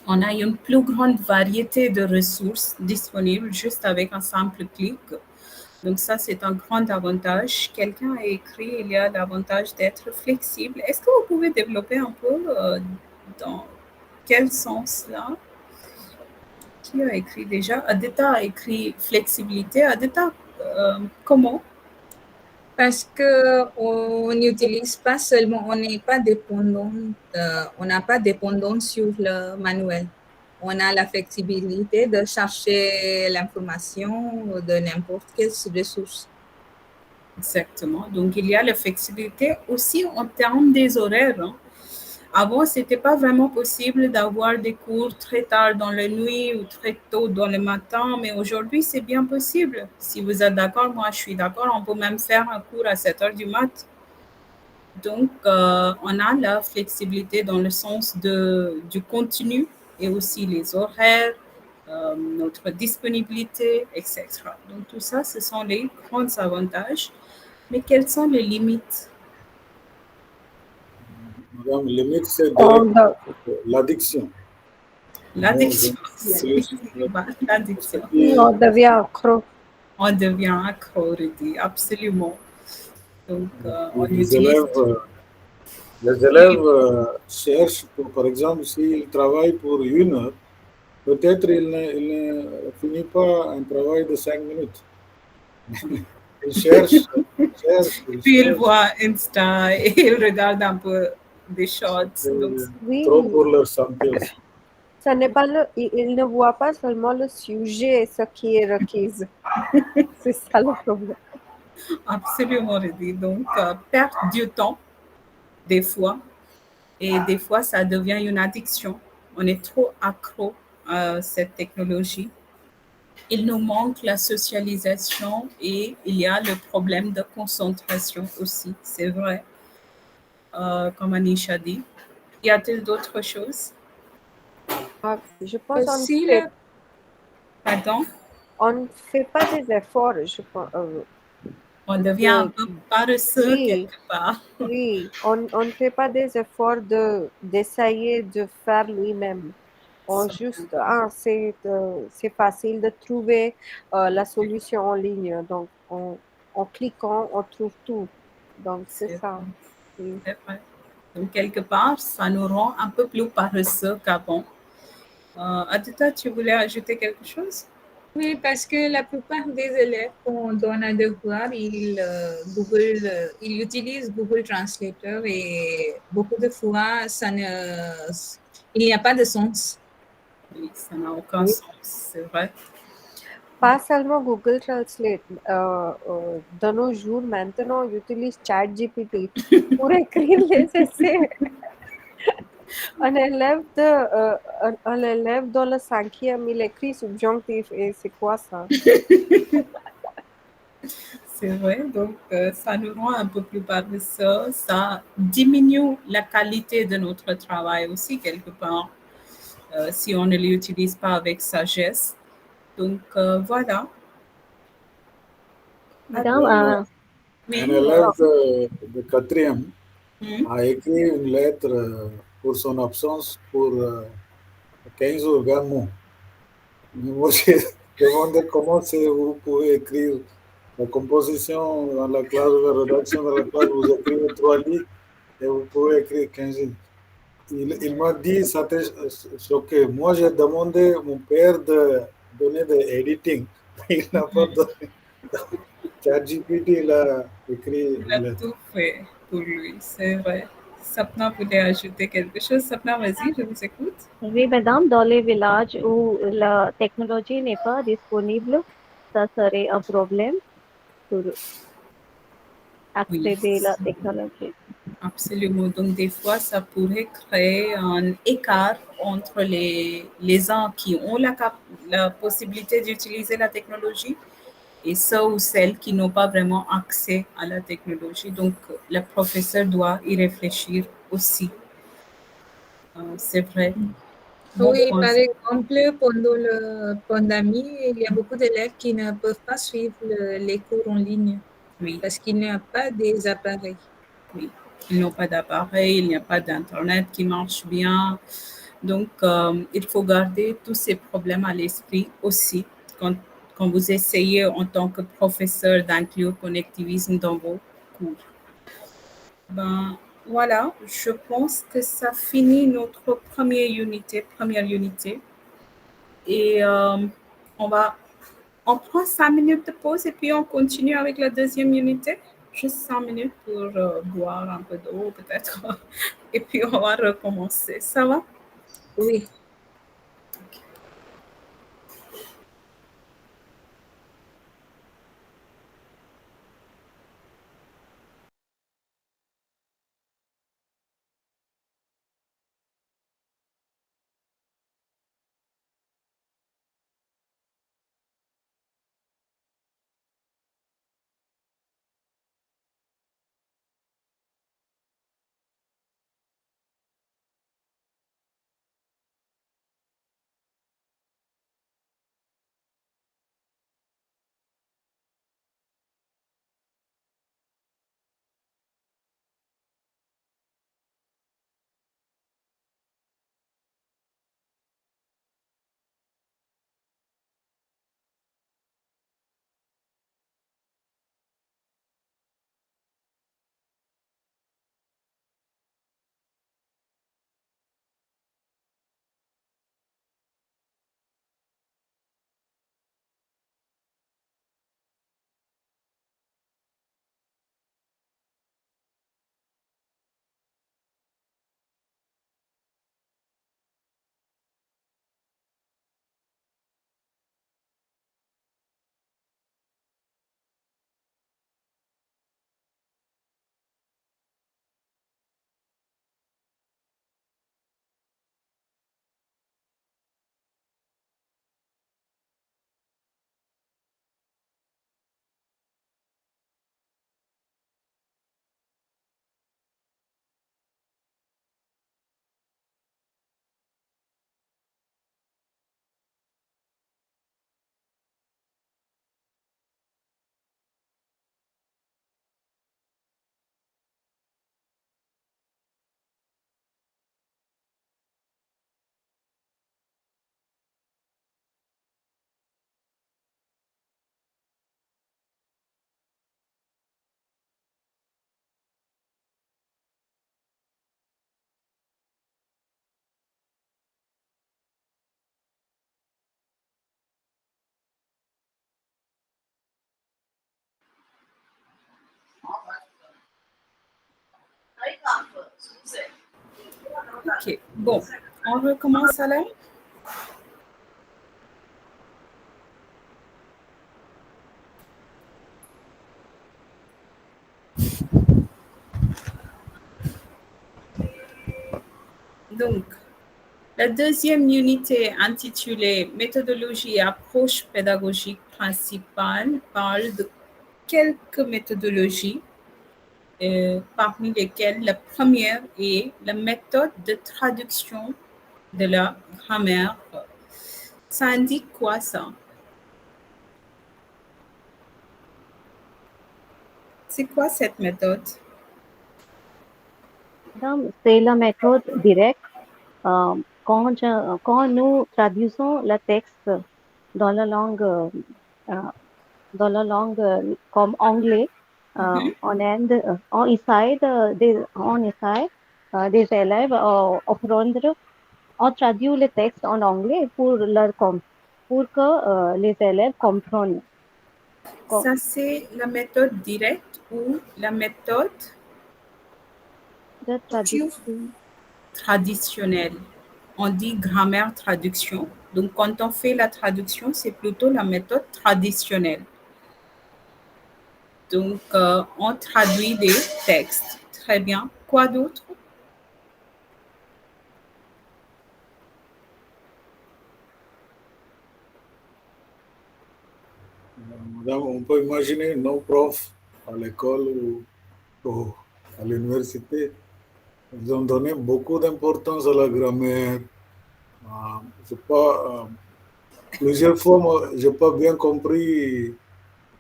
on a une plus grande variété de ressources disponibles juste avec un simple clic. Donc ça, c'est un grand avantage. Quelqu'un a écrit, il y a l'avantage d'être flexible. Est-ce que vous pouvez développer un peu dans quel sens là? Qui a écrit déjà? Adita a écrit flexibilité. Adita, comment? Parce qu'on n'utilise pas seulement, on n'est pas dépendant, on n'a pas dépendance sur le manuel. On a la flexibilité de chercher l'information de n'importe quelle ressource. Exactement. Donc, il y a la flexibilité aussi en termes des horaires. Hein. Avant, ce n'était pas vraiment possible d'avoir des cours très tard dans la nuit ou très tôt dans le matin, mais aujourd'hui, c'est bien possible. Si vous êtes d'accord, moi, je suis d'accord, on peut même faire un cours à 7 heures du mat. Donc, on a la flexibilité dans le sens du contenu et aussi les horaires, notre disponibilité, etc. Donc, tout ça, ce sont les grands avantages. Mais quelles sont les limites? Madame, limite, c'est l'addiction. L'addiction. L'addiction. On devient accro. On devient accro, Rudy, absolument. Donc, on les élèves cherchent, par exemple, s'ils travaillent pour 1 heure, peut-être ils ne finissent pas un travail de 5 minutes. Ils cherchent. Puis ils voient Insta et ils regardent un peu des shorts. Donc, oui. Trop pour leur santé aussi. Ça n'est pas ils ne voient pas seulement le sujet, ce qui est requis. C'est ça le problème. Absolument, Rudy. Donc, perdre du temps, des fois, et des fois, ça devient une addiction. On est trop accro à cette technologie. Il nous manque la socialisation et il y a le problème de concentration aussi, c'est vrai. comme Anisha dit. Y a-t-il d'autres choses? Je pense Si le Pardon? on ne fait pas des efforts, je pense. On devient un peu paresseux Oui, quelque part. oui, on ne fait pas des efforts d'essayer de faire lui-même. On juste, c'est facile de trouver la solution en ligne. Donc, en cliquant, on trouve tout. Donc, c'est C'est ça. Oui. c'est vrai. Donc, quelque part, ça nous rend un peu plus paresseux qu'avant. Adita, tu voulais ajouter quelque chose? Oui, parce que la plupart des élèves, quand on donne un devoir, ils utilisent Google Translator et beaucoup de fois, il n'y a pas de sens. Oui, ça n'a aucun Oui. sens, c'est vrai. Pas seulement Google Translate. De nos jours, maintenant, on utilise ChatGPT pour écrire les essais. Un élève dans le cinquième, il écrit subjonctif. Et c'est quoi ça? C'est vrai, donc ça nous rend un peu plus paresseux, ça diminue la qualité de notre travail aussi quelque part, si on ne l'utilise pas avec sagesse. Donc voilà. Madame, Alors, Un mais, élève de quatrième hmm, a écrit une lettre pour son absence pour 15 jours, Gamou. Moi, j'ai demandé comment vous pouvez écrire la composition dans la classe, la rédaction de la classe, vous écrivez 3 lignes et vous pouvez écrire 15 lignes. Il m'a dit, ça t'a choqué. Moi, j'ai demandé à mon père de donner des editing. Il n'a pas donné. ChatGPT, il a écrit il a une lettre. tout fait pour lui, c'est vrai. Sapna voulait ajouter quelque chose. Sapna, vas-y, je vous écoute. oui, madame, dans les villages où la technologie n'est pas disponible, ça serait un problème pour Oui, accéder à la technologie. absolument. Donc, des fois, ça pourrait créer un écart entre les gens qui ont la possibilité d'utiliser la technologie et ceux ou celles qui n'ont pas vraiment accès à la technologie. Donc, le professeur doit y réfléchir aussi. C'est vrai. Bon Oui, point. par exemple, pendant la pandémie, il y a beaucoup d'élèves qui ne peuvent pas suivre les cours en ligne Oui, parce qu'il n'y a pas des appareils. oui. Ils n'ont pas d'appareil, il n'y a pas d'Internet qui marche bien. Donc, il faut garder tous ces problèmes à l'esprit aussi quand vous essayez en tant que professeur d'inclure connectivisme dans vos cours. Ben, voilà, je pense que ça finit notre première unité. Et on prend 5 minutes de pause et puis on continue avec la deuxième unité. Juste 5 minutes pour boire un peu d'eau peut-être. Et puis on va recommencer. Ça va? Oui. OK. Bon, on recommence alors. Donc, la deuxième unité intitulée Méthodologie et approche pédagogique principale parle de quelques méthodologies, parmi lesquelles la première est la méthode de traduction de la grammaire. Ça indique quoi ça? C'est quoi cette méthode? Madame, c'est la méthode directe. Quand nous traduisons le texte dans la langue, comme anglais, on essaie des élèves apprendre, on traduit le texte en anglais pour que les élèves comprennent. Ça, c'est la méthode directe ou la méthode de traduction traditionnelle. On dit grammaire traduction. Donc, quand on fait la traduction, c'est plutôt la méthode traditionnelle. Donc, on traduit des textes. Très bien. Quoi d'autre? Madame, on peut imaginer nos profs à l'école ou à l'université, ils ont donné beaucoup d'importance à la grammaire. Plusieurs fois, moi, je n'ai pas bien compris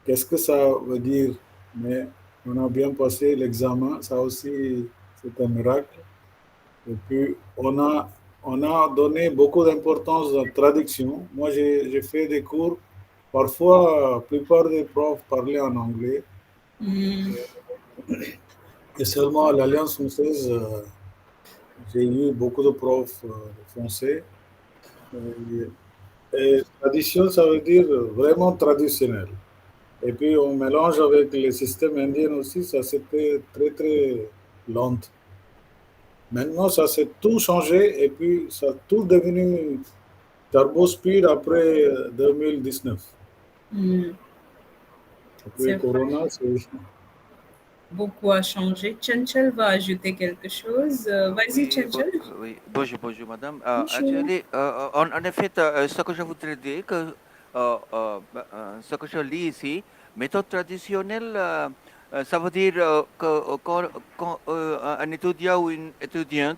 qu'est-ce que ça veut dire, mais on a bien passé l'examen, ça aussi, c'est un miracle. Et puis, on a donné beaucoup d'importance à la traduction. Moi, j'ai fait des cours. Parfois, la plupart des profs parlaient en anglais. Et seulement à l'Alliance française, j'ai eu beaucoup de profs français. Et tradition, ça veut dire vraiment traditionnel. Et puis, on mélange avec les systèmes indiens aussi, ça c'était très, très lent. Maintenant, ça s'est tout changé et puis ça a tout devenu turbo speed après 2019. Après Corona, c'est... Beaucoup a changé. Chanchal va ajouter quelque chose. Vas-y, Chanchal. Oui, bonjour madame. Bonjour. Actually, en effet, ce que je voudrais dire, ce que je lis ici, méthode traditionnelle, ça veut dire que quand un étudiant ou une étudiante,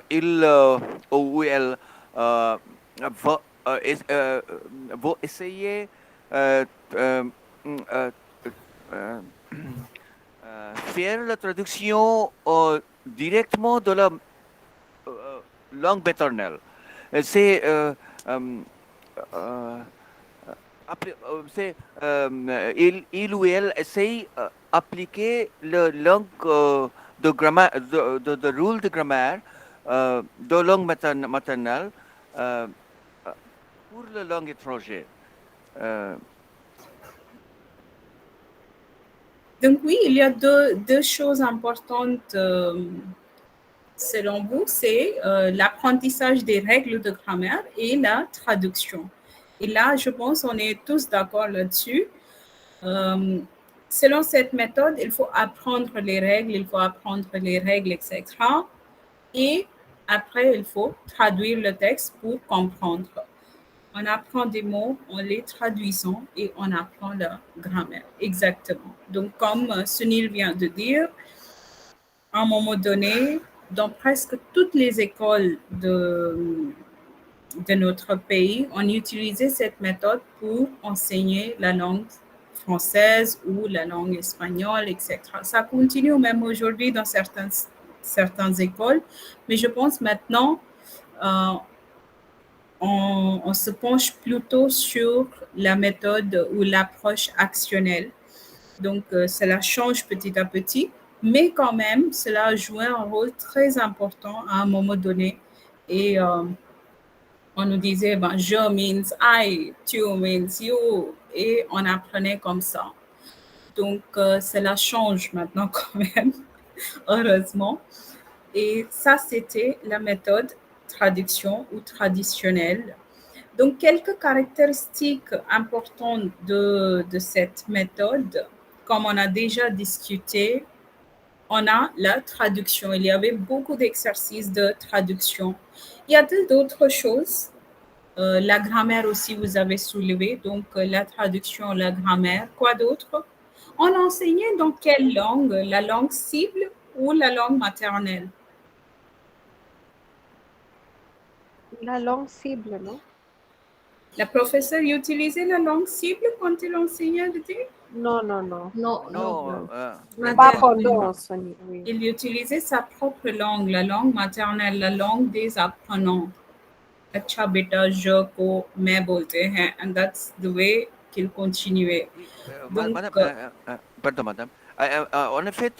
il ou elle va essayer faire la traduction directement de la langue maternelle. C'est il ou elle essaye d'appliquer la langue de grammaire, de rôle de grammaire de langue maternelle pour la langue étrangère. Donc oui, il y a deux choses importantes selon vous, c'est l'apprentissage des règles de grammaire et la traduction. Et là, je pense qu'on est tous d'accord là-dessus. Selon cette méthode, il faut apprendre les règles, etc. Et après, il faut traduire le texte pour comprendre. On apprend des mots, on les traduisons et on apprend la grammaire. Exactement. Donc, comme Sunil vient de dire, à un moment donné, dans presque toutes les écoles de notre pays, on utilisait cette méthode pour enseigner la langue française ou la langue espagnole, etc. Ça continue même aujourd'hui dans certaines écoles, mais je pense maintenant, on se penche plutôt sur la méthode ou l'approche actionnelle. Donc, cela change petit à petit, mais quand même, cela a joué un rôle très important à un moment donné. Et on nous disait, je means I, tu means you, et on apprenait comme ça. Donc, cela change maintenant quand même, heureusement. Et ça, c'était la méthode traduction ou traditionnelle. Donc, quelques caractéristiques importantes de cette méthode, comme on a déjà discuté, on a la traduction. Il y avait beaucoup d'exercices de traduction. Y a-t-il d'autres choses? La grammaire aussi, vous avez soulevé, donc la traduction, la grammaire. Quoi d'autre? On enseignait dans quelle langue? La langue cible ou la langue maternelle? La langue cible, non? La professeure utilisait la langue cible quand elle enseignait le thé? Non, non, non. Non, Non, Pas pendant enseigner, oui. Il utilisait sa propre langue, la langue maternelle, la langue des apprenants. अच्छा बेटा je को मैं बोलते हैं and that's the way qu'il continuait. Donc, Pardon, madame. En effet,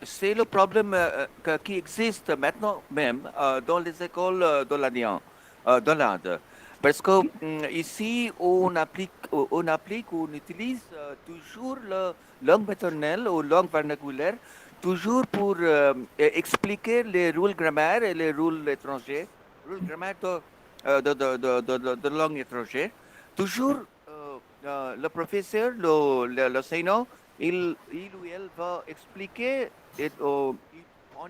c'est le problème qui existe maintenant même dans les écoles de l'Inde. Parce que ici, on utilise toujours la langue maternelle ou langue vernaculaire, toujours pour expliquer les rôles grammaires et les rôles étrangers, rôles grammaires de langue étrangère. Toujours, le professeur, l'enseignant, il ou elle va expliquer en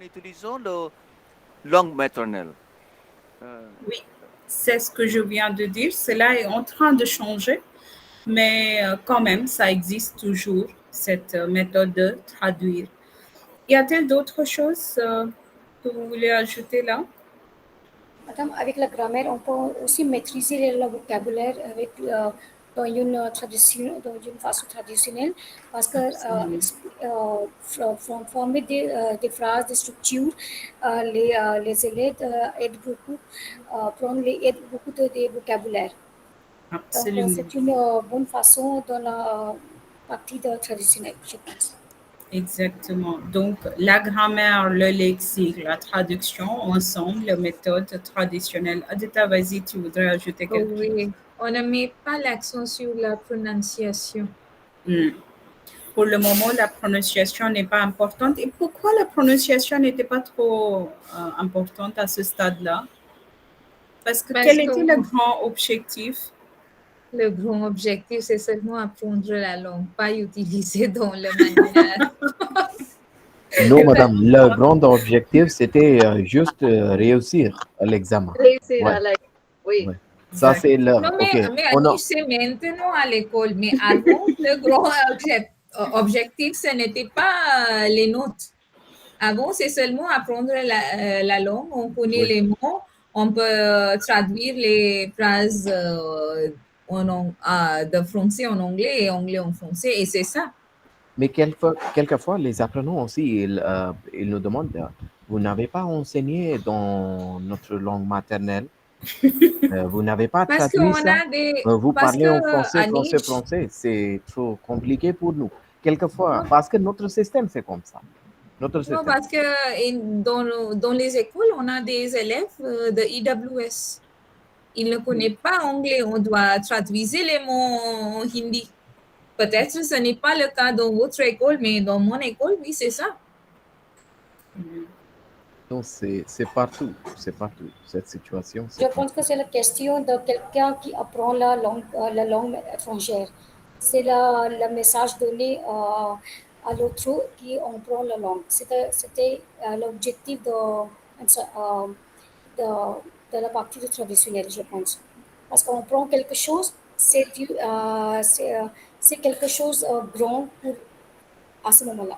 utilisant la langue maternelle. Oui, c'est ce que je viens de dire. Cela est en train de changer, mais quand même, ça existe toujours, cette méthode de traduire. Y a-t-il d'autres choses que vous voulez ajouter là? Madame, avec la grammaire, on peut aussi maîtriser le vocabulaire avec, dans une façon traditionnelle parce que former des phrases, des structures, les élèves aident beaucoup, aident beaucoup de vocabulaire. Absolument. Donc, c'est une bonne façon dans la partie traditionnelle, je pense. Exactement. Donc, la grammaire, le lexique, la traduction, ensemble, la méthode traditionnelle. Adita, vas-y, tu voudrais ajouter quelque chose? Oui, on ne met pas l'accent sur la prononciation. Pour le moment, la prononciation n'est pas importante. Et pourquoi la prononciation n'était pas trop importante à ce stade-là? Parce que quel était le grand objectif? Le grand objectif, c'est seulement apprendre la langue, pas utiliser dans le manière. Non, madame, le grand objectif, c'était juste réussir à l'examen. Réussir à l'examen, oui. Ouais. Ça, c'est le... Non, mais c'est maintenant à l'école, mais avant, le grand objectif, ce n'était pas les notes. Avant, c'est seulement apprendre la langue, on connaît les mots, on peut traduire les phrases de français en anglais et anglais en français, et c'est ça. Mais quelquefois, les apprenants aussi, ils nous demandent, vous n'avez pas enseigné dans notre langue maternelle, vous n'avez pas traduit ça, vous parlez en français, français, c'est trop compliqué pour nous. Quelquefois, parce que notre système, c'est comme ça. Non, parce que dans les écoles, on a des élèves de IWS. Ils ne connaissent pas anglais, on doit traduire les mots en hindi. Peut-être que ce n'est pas le cas dans votre école, mais dans mon école, oui, c'est ça. Donc, c'est partout, cette situation. Je pense que c'est la question de quelqu'un qui apprend la langue étrangère. C'est le message donné à l'autre qui apprend la langue. C'était l'objectif de la partie traditionnelle, je pense. Parce qu'on prend quelque chose, c'est quelque chose de grand à ce moment-là.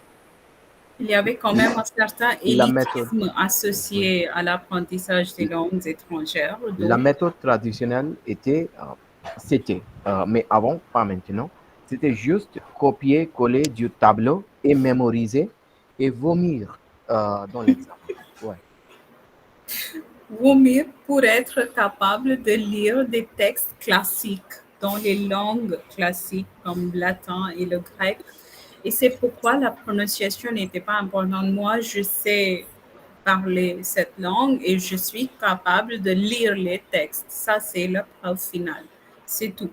Il y avait quand même un certain élitisme associé à l'apprentissage des langues étrangères. Donc... La méthode traditionnelle c'était, mais avant, pas maintenant, c'était juste copier, coller du tableau et mémoriser et vomir dans l'examen. Ouais. Vomir pour être capable de lire des textes classiques dans les langues classiques comme le latin et le grec. Et c'est pourquoi la prononciation n'était pas importante. Moi, je sais parler cette langue et je suis capable de lire les textes. Ça, c'est la preuve finale. C'est tout.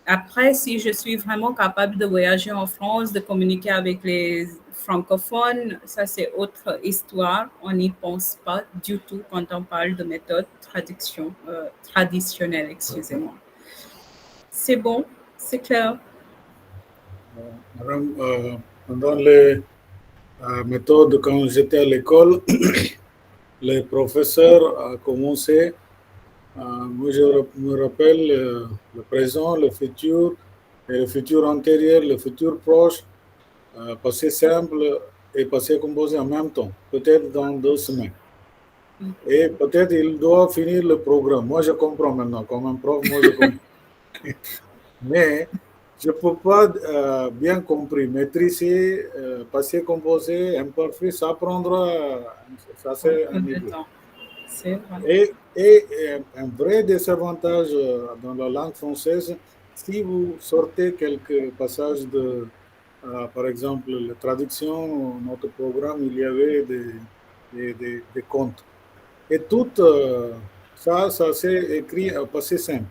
après, si je suis vraiment capable de voyager en France, de communiquer avec les francophones, ça c'est autre histoire. On n'y pense pas du tout quand on parle de méthode traditionnelle, excusez-moi. C'est bon, c'est clair. Madame, pendant les méthodes, quand j'étais à l'école, les professeurs ont commencé, moi je me rappelle le présent, le futur, et le futur antérieur, le futur proche, passé simple et passé composé en même temps, peut-être dans 2 semaines. Et peut-être il doit finir le programme. Moi, je comprends maintenant, comme un prof, moi je comprends. Mais je ne peux pas bien compris maîtriser passé composé, imparfait, ça prendra ça c'est un niveau. Et un vrai désavantage dans la langue française, si vous sortez quelques passages de, par exemple, la traduction, notre programme, il y avait des contes. Et tout ça s'est écrit au passé simple.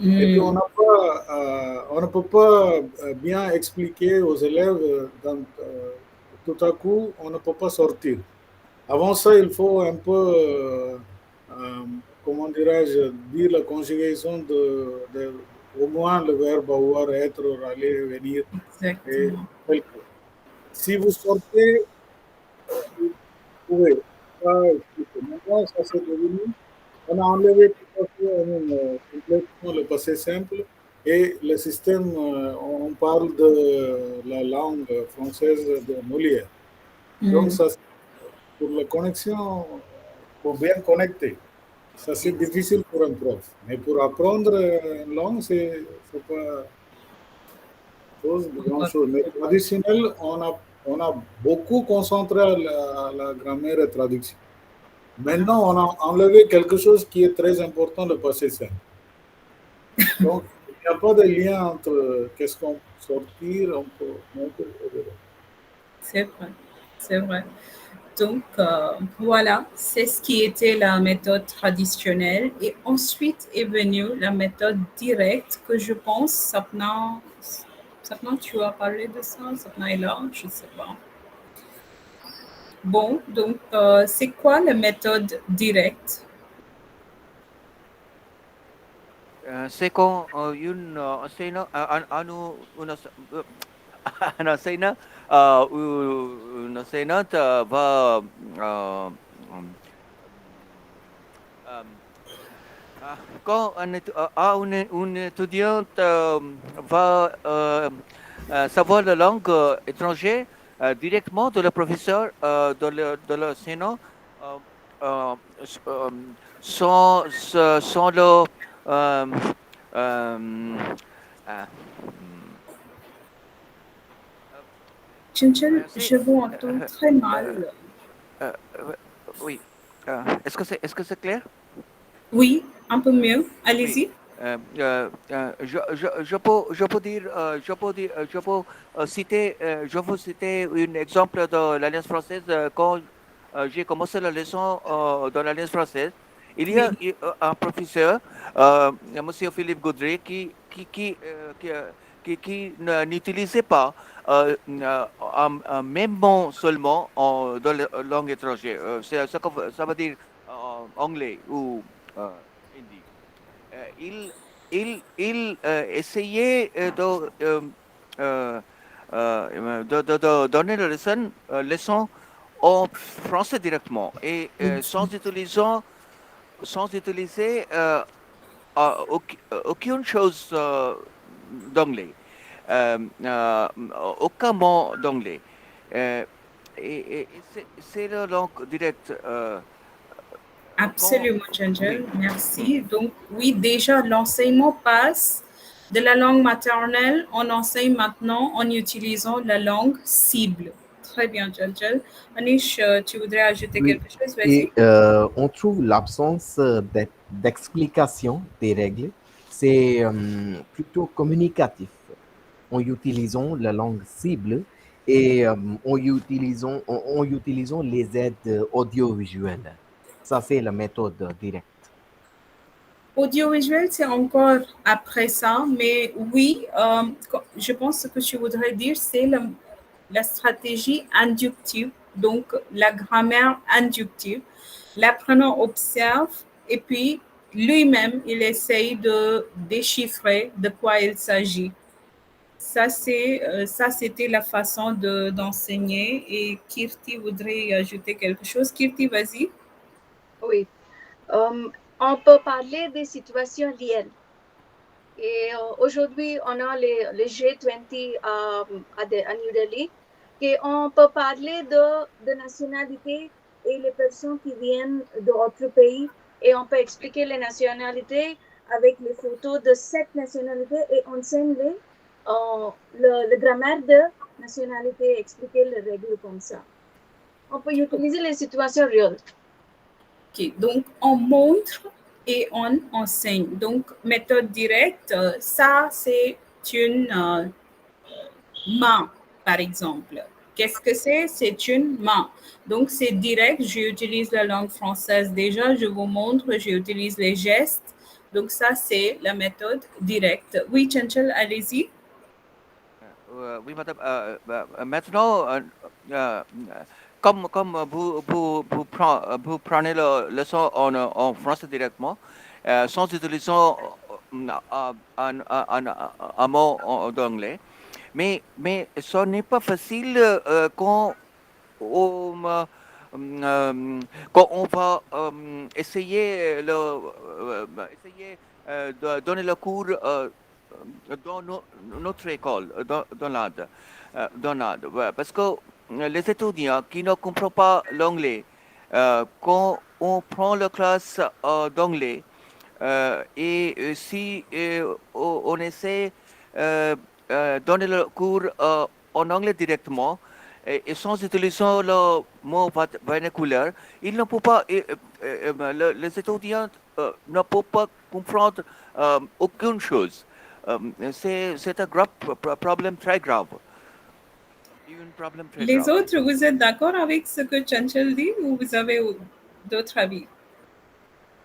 Et puis on ne peut pas bien expliquer aux élèves, tout à coup, on ne peut pas sortir. Avant ça, il faut un peu, comment dirais-je, dire la conjugaison au moins le verbe avoir, être, aller, venir. Exactement. Si vous sortez, vous pouvez pas expliquer. Maintenant, ça c'est devenu. On a enlevé tout à fait complètement le passé simple et le système, on parle de la langue française de Molière. Donc, ça, pour la connexion, pour bien connecter, ça c'est difficile pour un prof. Mais pour apprendre une langue, c'est pas grand-chose. Mais traditionnel, on a beaucoup concentré à la grammaire et traduction. Maintenant, on a enlevé quelque chose qui est très important, le passé simple. Donc, il n'y a pas de lien entre qu'est-ce qu'on peut sortir, on peut monter. C'est vrai, c'est vrai. Donc, voilà, c'est ce qui était la méthode traditionnelle. Et ensuite est venue la méthode directe que je pense, Sapna, tu as parlé de ça, Sapna est là, je ne sais pas. Bon, donc, c'est quoi la méthode directe? C'est quand une enseignant, un enseignant, une enseignante va quand une étudiante va savoir la langue étrangère directement de le professeur, de l'enseignant, sans le Chinchil, je vous entends très mal. Oui. Est-ce que c'est clair? Oui, un peu mieux. Allez-y. Oui. Je peux citer, je vous citer un exemple de l'Alliance française quand j'ai commencé la leçon dans l'Alliance française. Il y a un professeur, Monsieur Philippe Gaudry, qui n'utilisait pas un même mot seulement dans la langue étrangère. Ça veut dire anglais ou hindi. Il essayait de donner la leçon en français directement et sans utiliser aucune chose d'anglais, aucun mot d'anglais. Et c'est la langue directe. Absolument, Chinchil. Merci. Donc, oui, déjà, l'enseignement passe de la langue maternelle. On enseigne maintenant en utilisant la langue cible. Très bien, Chinchil. Anish, tu voudrais ajouter quelque chose? Vas-y. Et on trouve l'absence d'explication des règles. C'est plutôt communicatif en utilisant la langue cible et en utilisant les aides audiovisuelles. Ça, c'est la méthode directe. Audiovisuel, c'est encore après ça, mais oui, je pense que tu voudrais dire c'est la stratégie inductive, donc la grammaire inductive. L'apprenant observe et puis lui-même, il essaye de déchiffrer de quoi il s'agit. Ça, c'était la façon d'enseigner. Et Kirti voudrait ajouter quelque chose. Kirti, vas-y. Oui. On peut parler des situations réelles. Et aujourd'hui, on a les G20 à New Delhi. Et on peut parler de nationalité et les personnes qui viennent d'autres pays. Et on peut expliquer les nationalités avec les photos de cette nationalité et enseigner le grammaire de nationalité, expliquer les règles comme ça. On peut utiliser les situations réelles. Ok, donc on montre et on enseigne. Donc, méthode directe, ça, c'est une main, par exemple. Qu'est-ce que c'est? C'est une main. Donc, c'est direct. J'utilise la langue française déjà. Je vous montre. J'utilise les gestes. Donc, ça, c'est la méthode directe. Oui, Chanchal, allez-y. Oui, madame. Maintenant, comme vous prenez la leçon en français directement, sans utiliser un mot d'anglais, mais ce n'est pas facile quand on va essayer de donner le cours dans notre école, dans l'Inde. Parce que les étudiants qui ne comprennent pas l'anglais, quand on prend la classe d'anglais, et si on essaie de donner le cours en anglais directement, et sans utiliser le mot vernaculaire, ils ne peuvent pas, les étudiants ne peuvent pas comprendre aucune chose. C'est un problème très grave. Les autres, vous êtes d'accord avec ce que Chanchal dit ou vous avez d'autres avis?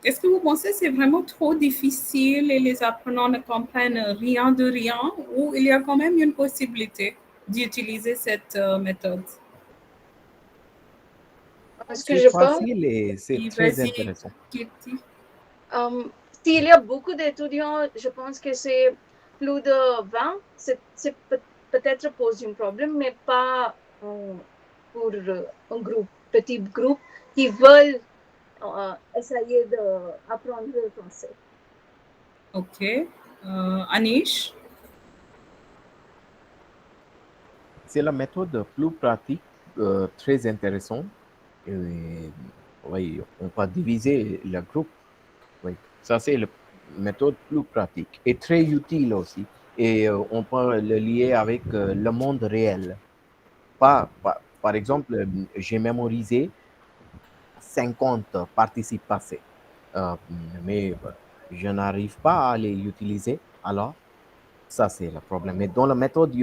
Est-ce que vous pensez que c'est vraiment trop difficile et les apprenants ne comprennent rien de rien ou il y a quand même une possibilité d'utiliser cette méthode? C'est facile et c'est très intéressant. S'il y a beaucoup d'étudiants, je pense que c'est plus de 20, c'est peut-être pose un problème, mais pas pour un petit groupe qui veulent essayer d'apprendre le français. Ok. Anish? C'est la méthode plus pratique, très intéressante. Oui, on peut diviser le groupe. Oui, ça c'est la méthode plus pratique et très utile aussi. Et on peut le lier avec le monde réel. Par exemple, j'ai mémorisé 50 participes passés, mais je n'arrive pas à les utiliser. Alors, ça c'est le problème. Mais dans la méthode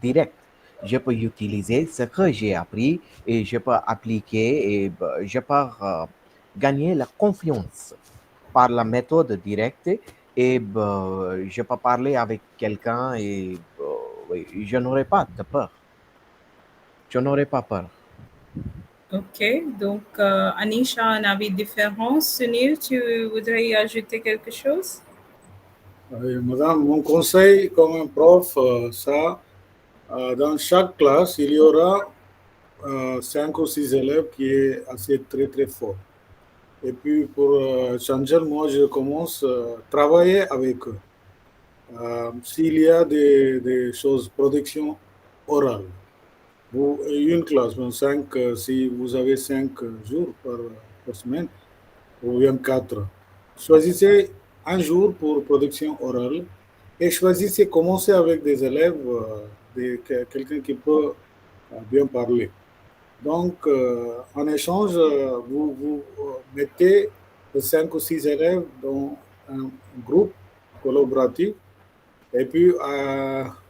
directe, je peux utiliser ce que j'ai appris et je peux appliquer et je peux gagner la confiance par la méthode directe et je peux parler avec quelqu'un et oui, je n'aurai pas de peur. Je n'aurai pas peur. Ok, donc Anish a un avis différent. Sunil, tu voudrais ajouter quelque chose? Oui, madame, mon conseil comme un prof, dans chaque classe, il y aura 5 ou 6 élèves qui est assez très très fort. Et puis pour Chanchal, moi je commence à travailler avec eux. S'il y a des choses, production orale, une classe, si vous avez 5 jours par semaine, ou bien 4, choisissez un jour pour production orale et choisissez commencer avec des élèves, quelqu'un qui peut bien parler. Donc, en échange, vous mettez 5 ou 6 élèves dans un groupe collaboratif et puis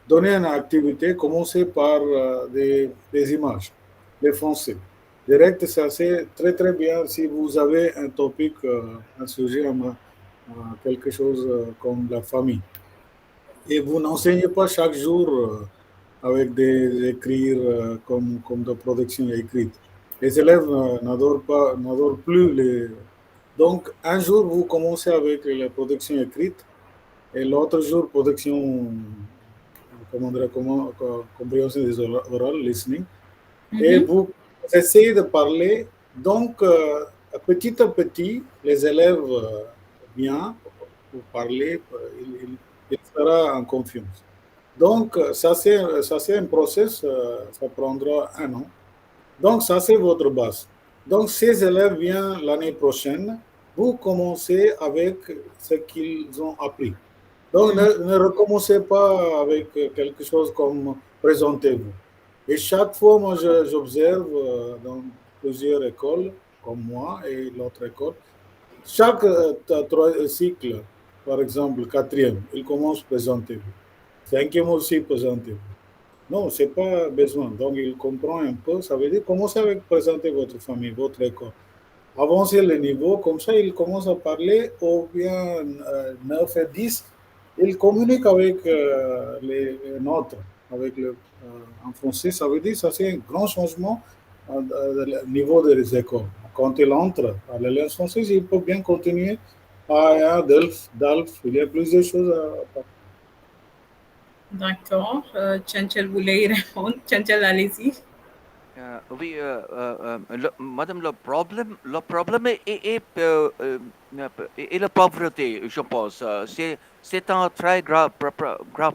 donner une activité, commencer par des images, les français. Direct, ça c'est très très bien si vous avez un topic, un sujet quelque chose comme la famille. Et vous n'enseignez pas chaque jour avec des écrits comme de production écrite. Les élèves n'adorent plus les... Donc, un jour, vous commencez avec la production écrite et l'autre jour, production, compréhension des orales, listening. Et vous essayez de parler. Donc, petit à petit, les élèves viennent pour parler, il sera en confiance. Donc, ça c'est un process, ça prendra 1 an. Donc, ça c'est votre base. Donc, ces élèves viennent l'année prochaine, vous commencez avec ce qu'ils ont appris. Donc, ne recommencez pas avec quelque chose comme présentez-vous. Et chaque fois, moi, j'observe dans plusieurs écoles, comme moi et l'autre école, chaque cycle, par exemple, 4e, il commence présentez-vous. 5e aussi, présentez-vous. Non, ce n'est pas besoin. Donc, il comprend un peu. Ça veut dire commencez avec présenter votre famille, votre école. Avancez le niveau, comme ça, il commence à parler, ou bien 9 et 10, il communique avec les nôtres, avec en français. Ça veut dire que ça, c'est un grand changement au niveau des écoles. Quand il entre à l'Alliance française, il peut bien continuer à DELF, il y a plusieurs choses à faire. D'accord. Chanchal voulait y répondre. Chanchal, allez-y. Oui, madame, le problème est la pauvreté, je pense. C'est un très grave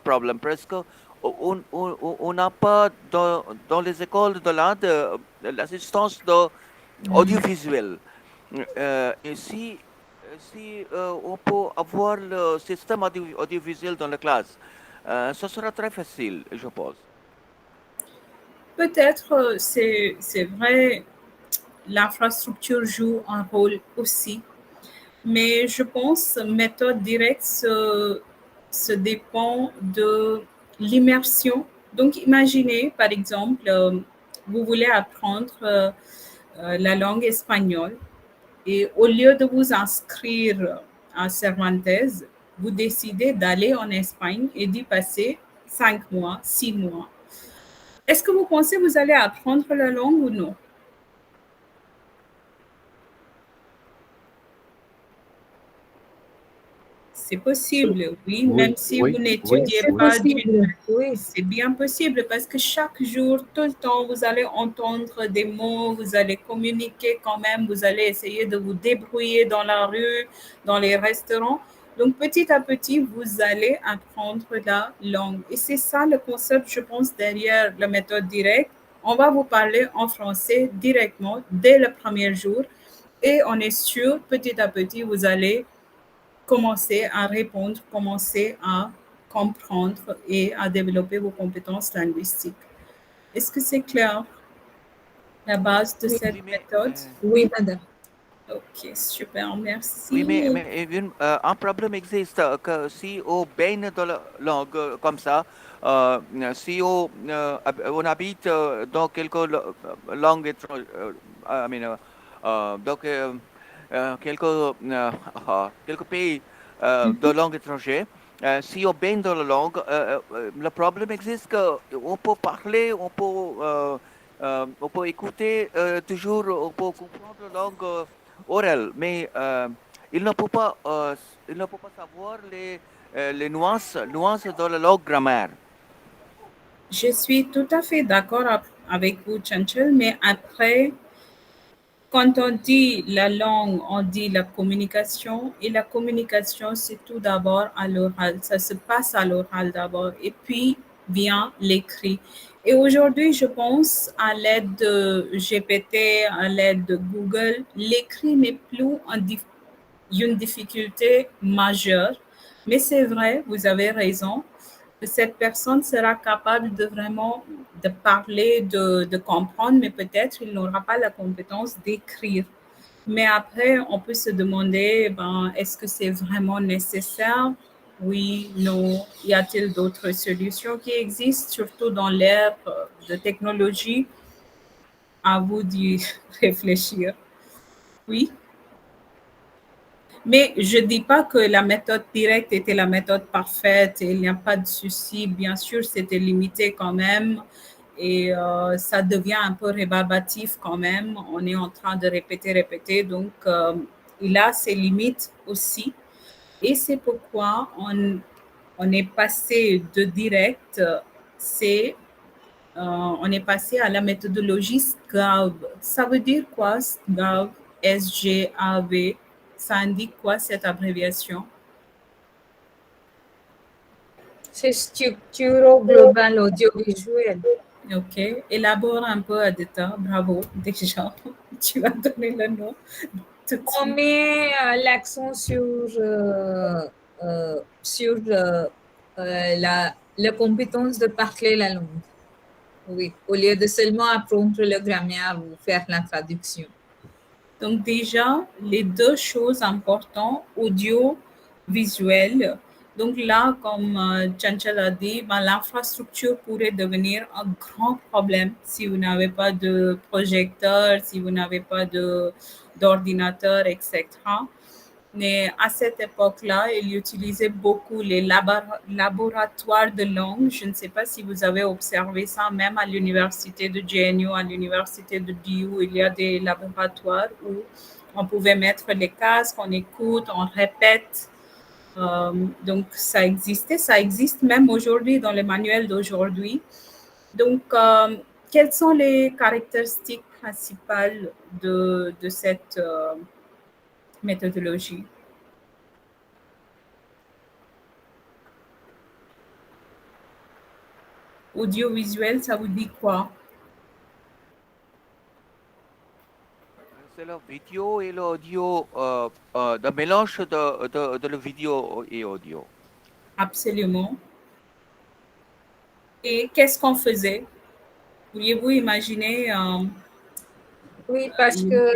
problème. Presque, on n'a pas dans les écoles de l'Inde l'assistance audiovisuelle. Et si on peut avoir le système audiovisuel dans la classe, ce sera très facile, je pense. Peut-être, c'est vrai, l'infrastructure joue un rôle aussi, mais je pense que méthode directe se dépend de l'immersion. Donc, imaginez, par exemple, vous voulez apprendre la langue espagnole et au lieu de vous inscrire à Cervantes, vous décidez d'aller en Espagne et d'y passer 5 mois, 6 mois. Est-ce que vous pensez que vous allez apprendre la langue ou non? C'est possible, oui, même si vous n'étudiez pas. C'est bien possible parce que chaque jour, tout le temps, vous allez entendre des mots, vous allez communiquer quand même, vous allez essayer de vous débrouiller dans la rue, dans les restaurants. Donc, petit à petit, vous allez apprendre la langue. Et c'est ça le concept, je pense, derrière la méthode directe. On va vous parler en français directement dès le premier jour et on est sûr, petit à petit, vous allez commencer à répondre, commencer à comprendre et à développer vos compétences linguistiques. Est-ce que c'est clair, la base de cette méthode? Oui, madame. Ok, super, merci. Oui, mais un problème existe que si on baigne dans la langue comme ça, si on habite dans quelques langues étrangères, donc quelques pays de langue étrangère, si on baigne dans la langue, le problème existe qu'on peut parler, on peut écouter toujours, on peut comprendre la langue orale, mais il ne peut pas savoir les nuances de la langue grammaire. Je suis tout à fait d'accord avec vous, Chanchal, mais après, quand on dit la langue, on dit la communication, et la communication, c'est tout d'abord à l'oral. Ça se passe à l'oral d'abord, et puis vient l'écrit. Et aujourd'hui, je pense, à l'aide de GPT, à l'aide de Google, l'écrit n'est plus une difficulté majeure. Mais c'est vrai, vous avez raison, cette personne sera capable de vraiment de parler, de comprendre, mais peut-être il n'aura pas la compétence d'écrire. Mais après, on peut se demander, est-ce que c'est vraiment nécessaire? Oui, non. Y a-t-il d'autres solutions qui existent, surtout dans l'ère de technologie? À vous d'y réfléchir. Oui? Mais je ne dis pas que la méthode directe était la méthode parfaite et il n'y a pas de souci. Bien sûr, c'était limité quand même et ça devient un peu rébarbatif quand même. On est en train de répéter. Donc, il a ses limites aussi. Et c'est pourquoi on est passé de direct, on est passé à la méthodologie SGAV. Ça veut dire quoi, SGAV? S-G-A-V. Ça indique quoi, cette abréviation? C'est structure globale audiovisuelle. Ok, élabore un peu, Adita. Bravo, déjà. Tu vas donner le nom. On met l'accent sur la compétence de parler la langue. Oui, au lieu de seulement apprendre le grammaire ou faire la traduction. Donc déjà, les deux choses importantes, audio-visuel. Donc là, comme Chanchal a dit, l'infrastructure pourrait devenir un grand problème si vous n'avez pas de projecteur, si vous n'avez pas d'ordinateur, etc. Mais à cette époque-là, il utilisait beaucoup les laboratoires de langue. Je ne sais pas si vous avez observé ça, même à l'université de GNU, à l'université de DU, il y a des laboratoires où on pouvait mettre les casques, on écoute, on répète. Donc, ça existait, ça existe même aujourd'hui dans les manuels d'aujourd'hui. Donc, quelles sont les caractéristiques principales de cette méthodologie? Audiovisuel, ça vous dit quoi? C'est la vidéo et l'audio, le mélange de la vidéo et audio. Absolument. Et qu'est-ce qu'on faisait? Pourriez-vous imaginer? Oui, parce que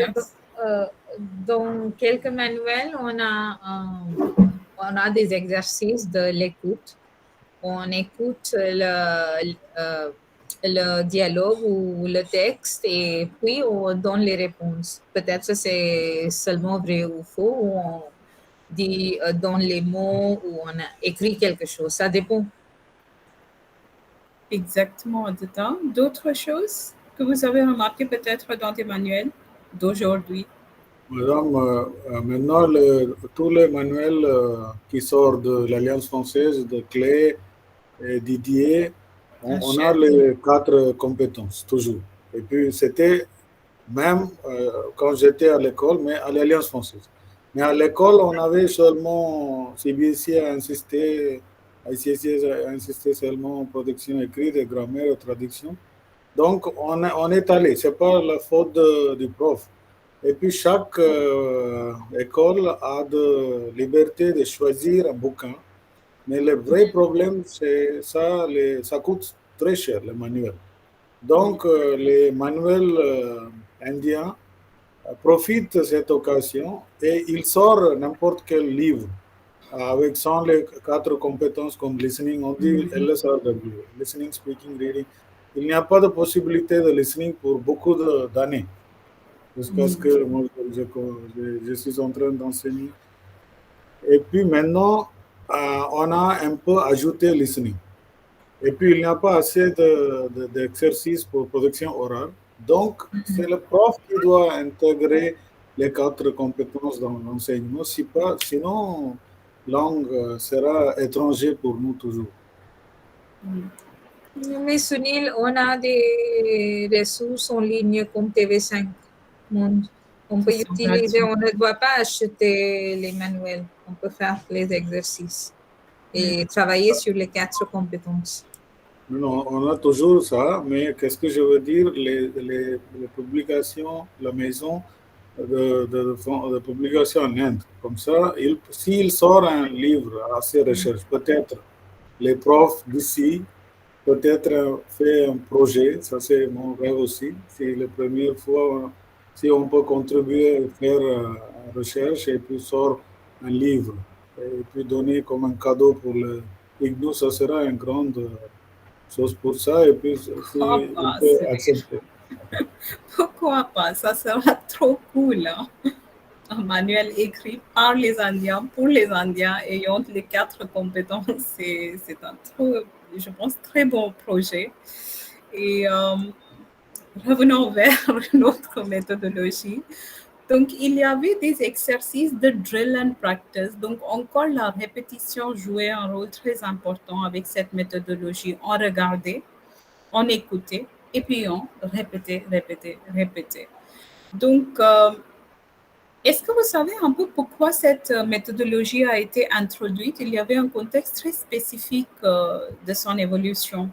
dans quelques manuels, on a des exercices de l'écoute. On écoute le dialogue ou le texte et puis on donne les réponses. Peut-être c'est seulement vrai ou faux, ou on dit donne les mots ou on a écrit quelque chose. Ça dépend. Exactement, Adita. D'autres choses que vous avez remarquées peut-être dans des manuels d'aujourd'hui? Madame, maintenant, tous les manuels qui sortent de l'Alliance française, de Clé et Didier, on a les 4 compétences, toujours. Et puis, c'était même quand j'étais à l'école, mais à l'Alliance française. Mais à l'école, on avait seulement, CBSI a insisté, ICSI a insisté seulement en production écrite, et grammaire et traduction. Donc, on est allé. Ce n'est pas la faute du prof. Et puis, chaque école a de liberté de choisir un bouquin. Mais le vrai problème, c'est ça, ça coûte très cher, les manuels. Donc, les manuels indiens profitent de cette occasion et ils sortent n'importe quel livre avec sans les 4 compétences comme listening, on dit LSRW, listening, speaking, reading. Il n'y a pas de possibilité de listening pour beaucoup d'années, jusqu'à ce que moi, je suis en train d'enseigner. Et puis maintenant, on a un peu ajouté listening. Et puis, il n'y a pas assez d'exercices pour production orale. Donc, c'est le prof qui doit intégrer les 4 compétences dans l'enseignement. Sinon, langue sera étranger pour nous toujours. Mais Sunil, on a des ressources en ligne comme TV5 Monde. On peut utiliser, on ne doit pas acheter les manuels. On peut faire les exercices et travailler sur les 4 compétences. Non, on a toujours ça, mais qu'est-ce que je veux dire? Les publications, la maison de publication en Inde, comme ça, s'il sort un livre à ses recherches, peut-être les profs d'ici, peut-être fait un projet, ça c'est mon rêve aussi, c'est la première fois, si on peut contribuer à faire une recherche et puis sort un livre, et puis donner comme un cadeau pour le IGNOU, ça sera une grande chose pour ça, et puis on peut accepter. Pourquoi pas? Ça sera trop cool. Hein? un manuel écrit par les Indiens, pour les Indiens, ayant les 4 compétences. C'est un je pense, très bon projet. Et revenons vers notre méthodologie. Donc, il y avait des exercices de drill and practice. Donc, encore la répétition jouait un rôle très important avec cette méthodologie. On regardait, on écoutait, et puis on répétait, répétait, répétait. Donc, est-ce que vous savez un peu pourquoi cette méthodologie a été introduite? Il y avait un contexte très spécifique de son évolution.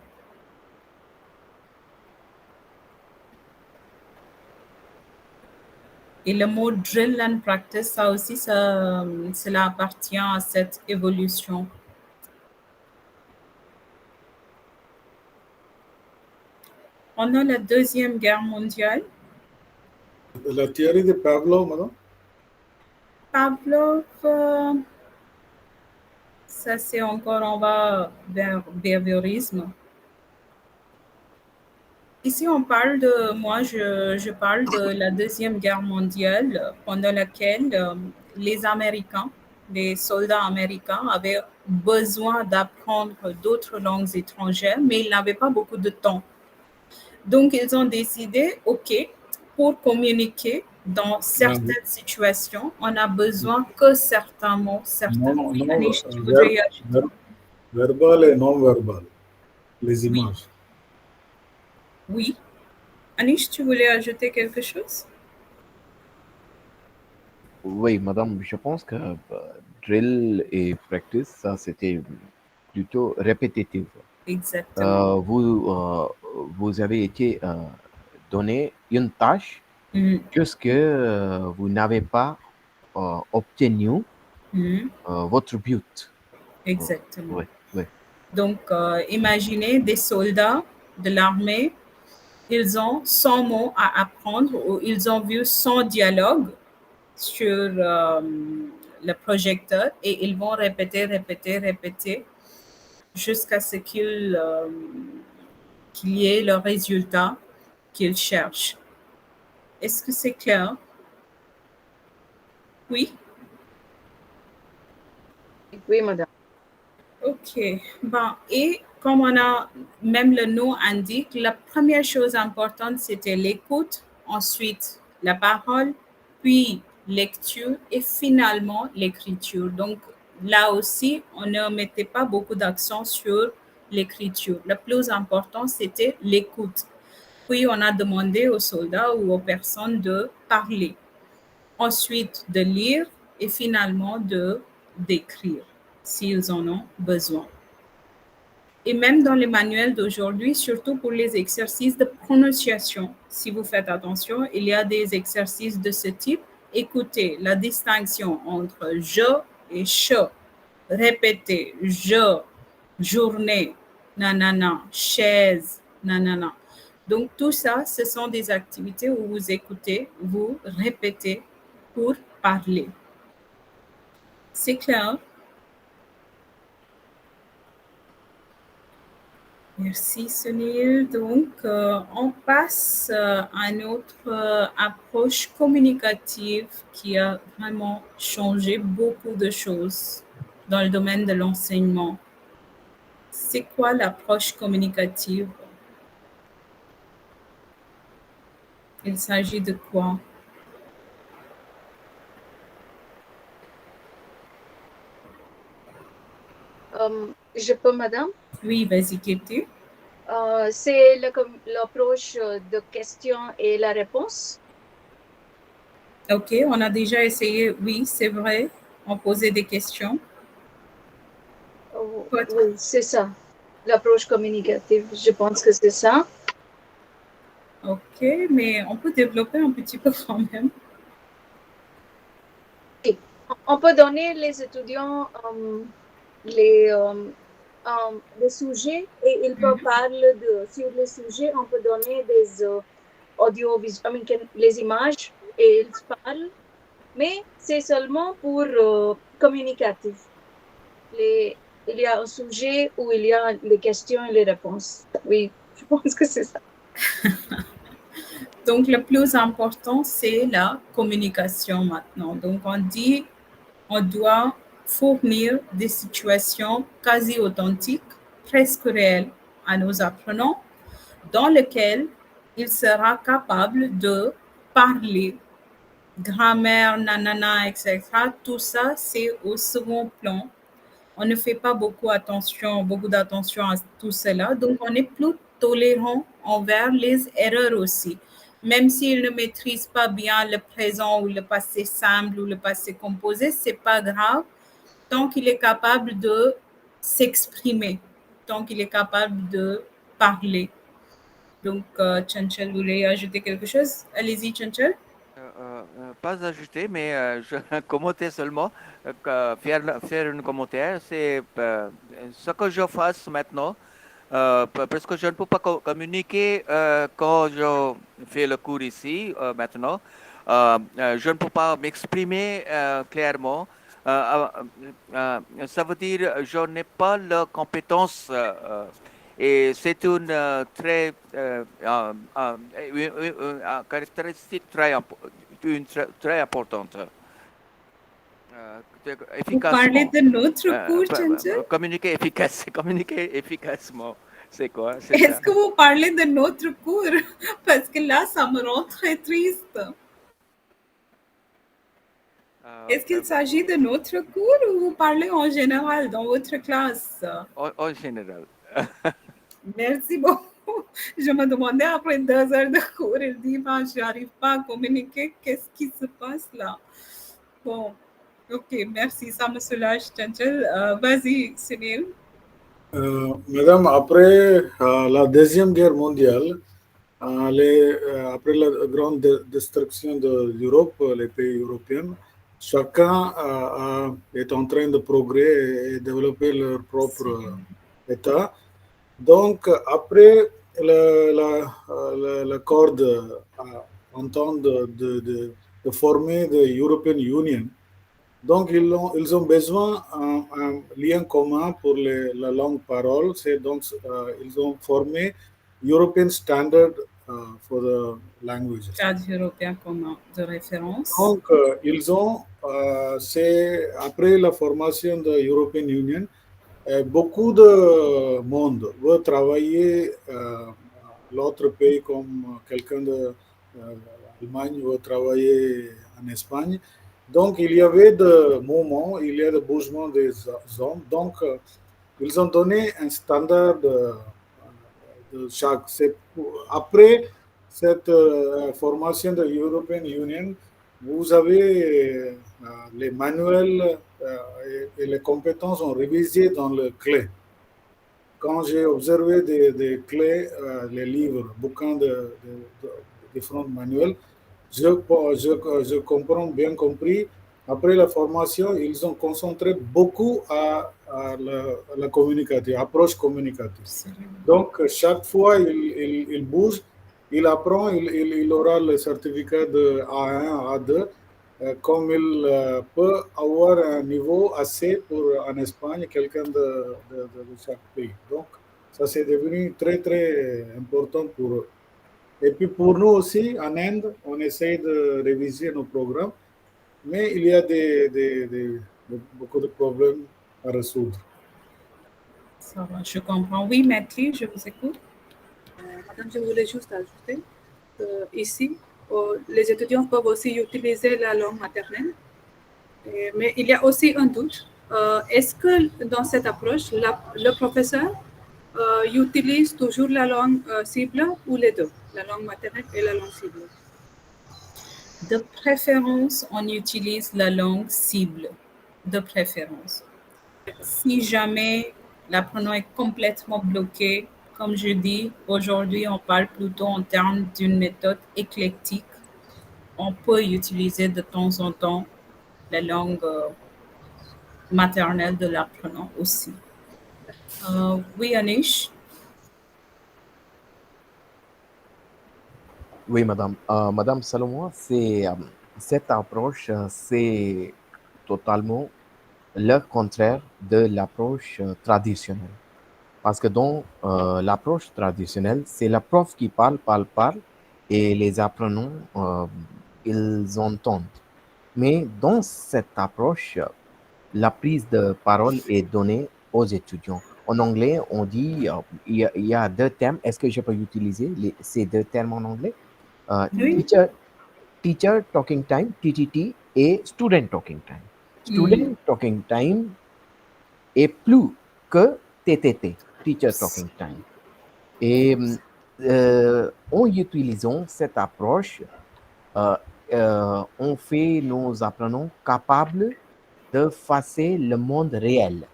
Et le mot drill and practice, ça aussi, cela appartient à cette évolution. Pendant la Deuxième Guerre mondiale, La théorie de Pavlov, madame? Pavlov, ça c'est encore, on va vers behaviorisme. Ici, on parle de, moi, je parle de la Deuxième Guerre mondiale, pendant laquelle les Américains, les soldats américains avaient besoin d'apprendre d'autres langues étrangères, mais ils n'avaient pas beaucoup de temps. Donc, ils ont décidé, OK, pour communiquer dans certaines situations, on a besoin que certains mots, certains mots. Anish, tu voudrais y ajouter? Verbal et non-verbal, les images. Oui. Anish, tu voulais ajouter quelque chose? Oui, madame, je pense que drill et practice, ça c'était plutôt répétitif. Exactement. Vous avez été donné une tâche puisque vous n'avez pas obtenu votre but. Exactement. Oui, oui. Donc, imaginez des soldats de l'armée, ils ont 100 mots à apprendre ou ils ont vu 100 dialogues sur le projecteur et ils vont répéter, répéter, répéter jusqu'à ce qu'il y ait le résultat qu'ils cherchent. Est-ce que c'est clair? Oui? Oui, madame. OK. Bon, et comme on a, même le nom indique, la première chose importante, c'était l'écoute, ensuite la parole, puis lecture et finalement l'écriture. Donc, là aussi, on ne mettait pas beaucoup d'accent sur l'écriture. Le plus important, c'était l'écoute. Puis, on a demandé aux soldats ou aux personnes de parler. Ensuite, de lire et finalement d'écrire s'ils en ont besoin. Et même dans les manuels d'aujourd'hui, surtout pour les exercices de prononciation, si vous faites attention, il y a des exercices de ce type. Écoutez la distinction entre je et che. Répétez je, journée, nanana, chaise, nanana. Donc tout ça, ce sont des activités où vous écoutez, vous répétez pour parler. C'est clair? Merci Sunil. Donc, on passe à une autre approche communicative qui a vraiment changé beaucoup de choses dans le domaine de l'enseignement. C'est quoi l'approche communicative? Il s'agit de quoi? Je peux, madame? Oui, vas-y, Kirti. C'est l'approche de questions et la réponse. OK, on a déjà essayé, oui, c'est vrai, on posait des questions. Oui, c'est ça. L'approche communicative, je pense que c'est ça. OK, mais on peut développer un petit peu quand même. On peut donner les étudiants les sujets et ils peuvent parler sur les sujets. On peut donner des les images et ils parlent, mais c'est seulement pour communicatif. Il y a un sujet où il y a les questions et les réponses. Oui, je pense que c'est ça. Donc, le plus important, c'est la communication maintenant. Donc, on dit, on doit fournir des situations quasi authentiques, presque réelles à nos apprenants, dans lesquelles il sera capable de parler. Grammaire, nanana, etc. Tout ça, c'est au second plan. On ne fait pas beaucoup d'attention à tout cela. Donc, on est plus tolérant envers les erreurs aussi. Même s'il ne maîtrise pas bien le présent ou le passé simple ou le passé composé, c'est pas grave tant qu'il est capable de s'exprimer, tant qu'il est capable de parler. Donc, Chanchal voulait ajouter quelque chose? Allez-y, Chanchal. Pas ajouter, mais je commenter seulement, faire un commentaire. C'est ce que je fasse maintenant, parce que je ne peux pas communiquer quand je fais le cours ici maintenant. Je ne peux pas m'exprimer clairement. Ça veut dire que je n'ai pas la compétence et c'est une très caractéristique très importante. Vous parlez de notre cours, Chanchal? Communiquer efficacement. C'est quoi? Est-ce que vous parlez de notre cours? Parce que là, ça me rend très triste. Est-ce qu'il s'agit de notre cours ou vous parlez en général dans votre classe? En général. Merci beaucoup. Je me demandais après 2 heures de cours, il dit, je n'arrive pas à communiquer, qu'est-ce qui se passe là? Bon, ok, merci, ça me soulage, Chanchal. Vas-y, Sunil. Madame, après la Deuxième Guerre mondiale, après la grande destruction de l'Europe, les pays européens, chacun est en train de progresser et développer leur propre État. Donc, après l'accord d'entente de former the European Union, donc ils ont besoin d'un lien commun pour la langue parole. C'est donc ils ont formé European Standard for the languages. Cadre européen commun de référence. Donc, ils ont, c'est après la formation de European Union, beaucoup de monde veut travailler l'autre pays comme quelqu'un d'Allemagne veut travailler en Espagne. Donc, il y avait des mouvements, il y a des bougements des hommes. Donc, ils ont donné un standard de chaque. Après cette formation de European Union, vous avez les manuels et les compétences sont révisées dans le clé. Quand j'ai observé des clés, les livres, bouquins de différents manuels, je comprends bien compris. Après la formation, ils ont concentré beaucoup à la communicative, approche communicative. Donc, chaque fois, il bouge, il apprend, il aura le certificat de A1, A2, comme il peut avoir un niveau assez pour en Espagne, quelqu'un de chaque pays. Donc, ça c'est devenu très, très important pour eux. Et puis pour nous aussi, en Inde, on essaie de réviser nos programmes, mais il y a beaucoup de problèmes à résoudre. Ça va, je comprends. Oui, Maîtrise, je vous écoute. Madame, je voulais juste ajouter ici, les étudiants peuvent aussi utiliser la langue maternelle, mais il y a aussi un doute. Est-ce que dans cette approche, le professeur utilise toujours la langue cible ou les deux, la langue maternelle et la langue cible? De préférence, on utilise la langue cible, de préférence. Si jamais l'apprenant est complètement bloqué, comme je dis, aujourd'hui, on parle plutôt en termes d'une méthode éclectique. On peut utiliser de temps en temps la langue maternelle de l'apprenant aussi. Oui, Anish? Oui, madame. Madame Salomon, cette approche, c'est totalement le contraire de l'approche traditionnelle. Parce que dans l'approche traditionnelle, c'est la prof qui parle, et les apprenants, ils entendent. Mais dans cette approche, la prise de parole est donnée aux étudiants. En anglais, on dit, il y a deux termes. Est-ce que je peux utiliser ces deux termes en anglais? Oui. Teacher talking time, TTT, et student talking time. Student talking time est plus que TTT, teacher talking time. Et en utilisant cette approche, on fait nos apprenants capables de face le monde réel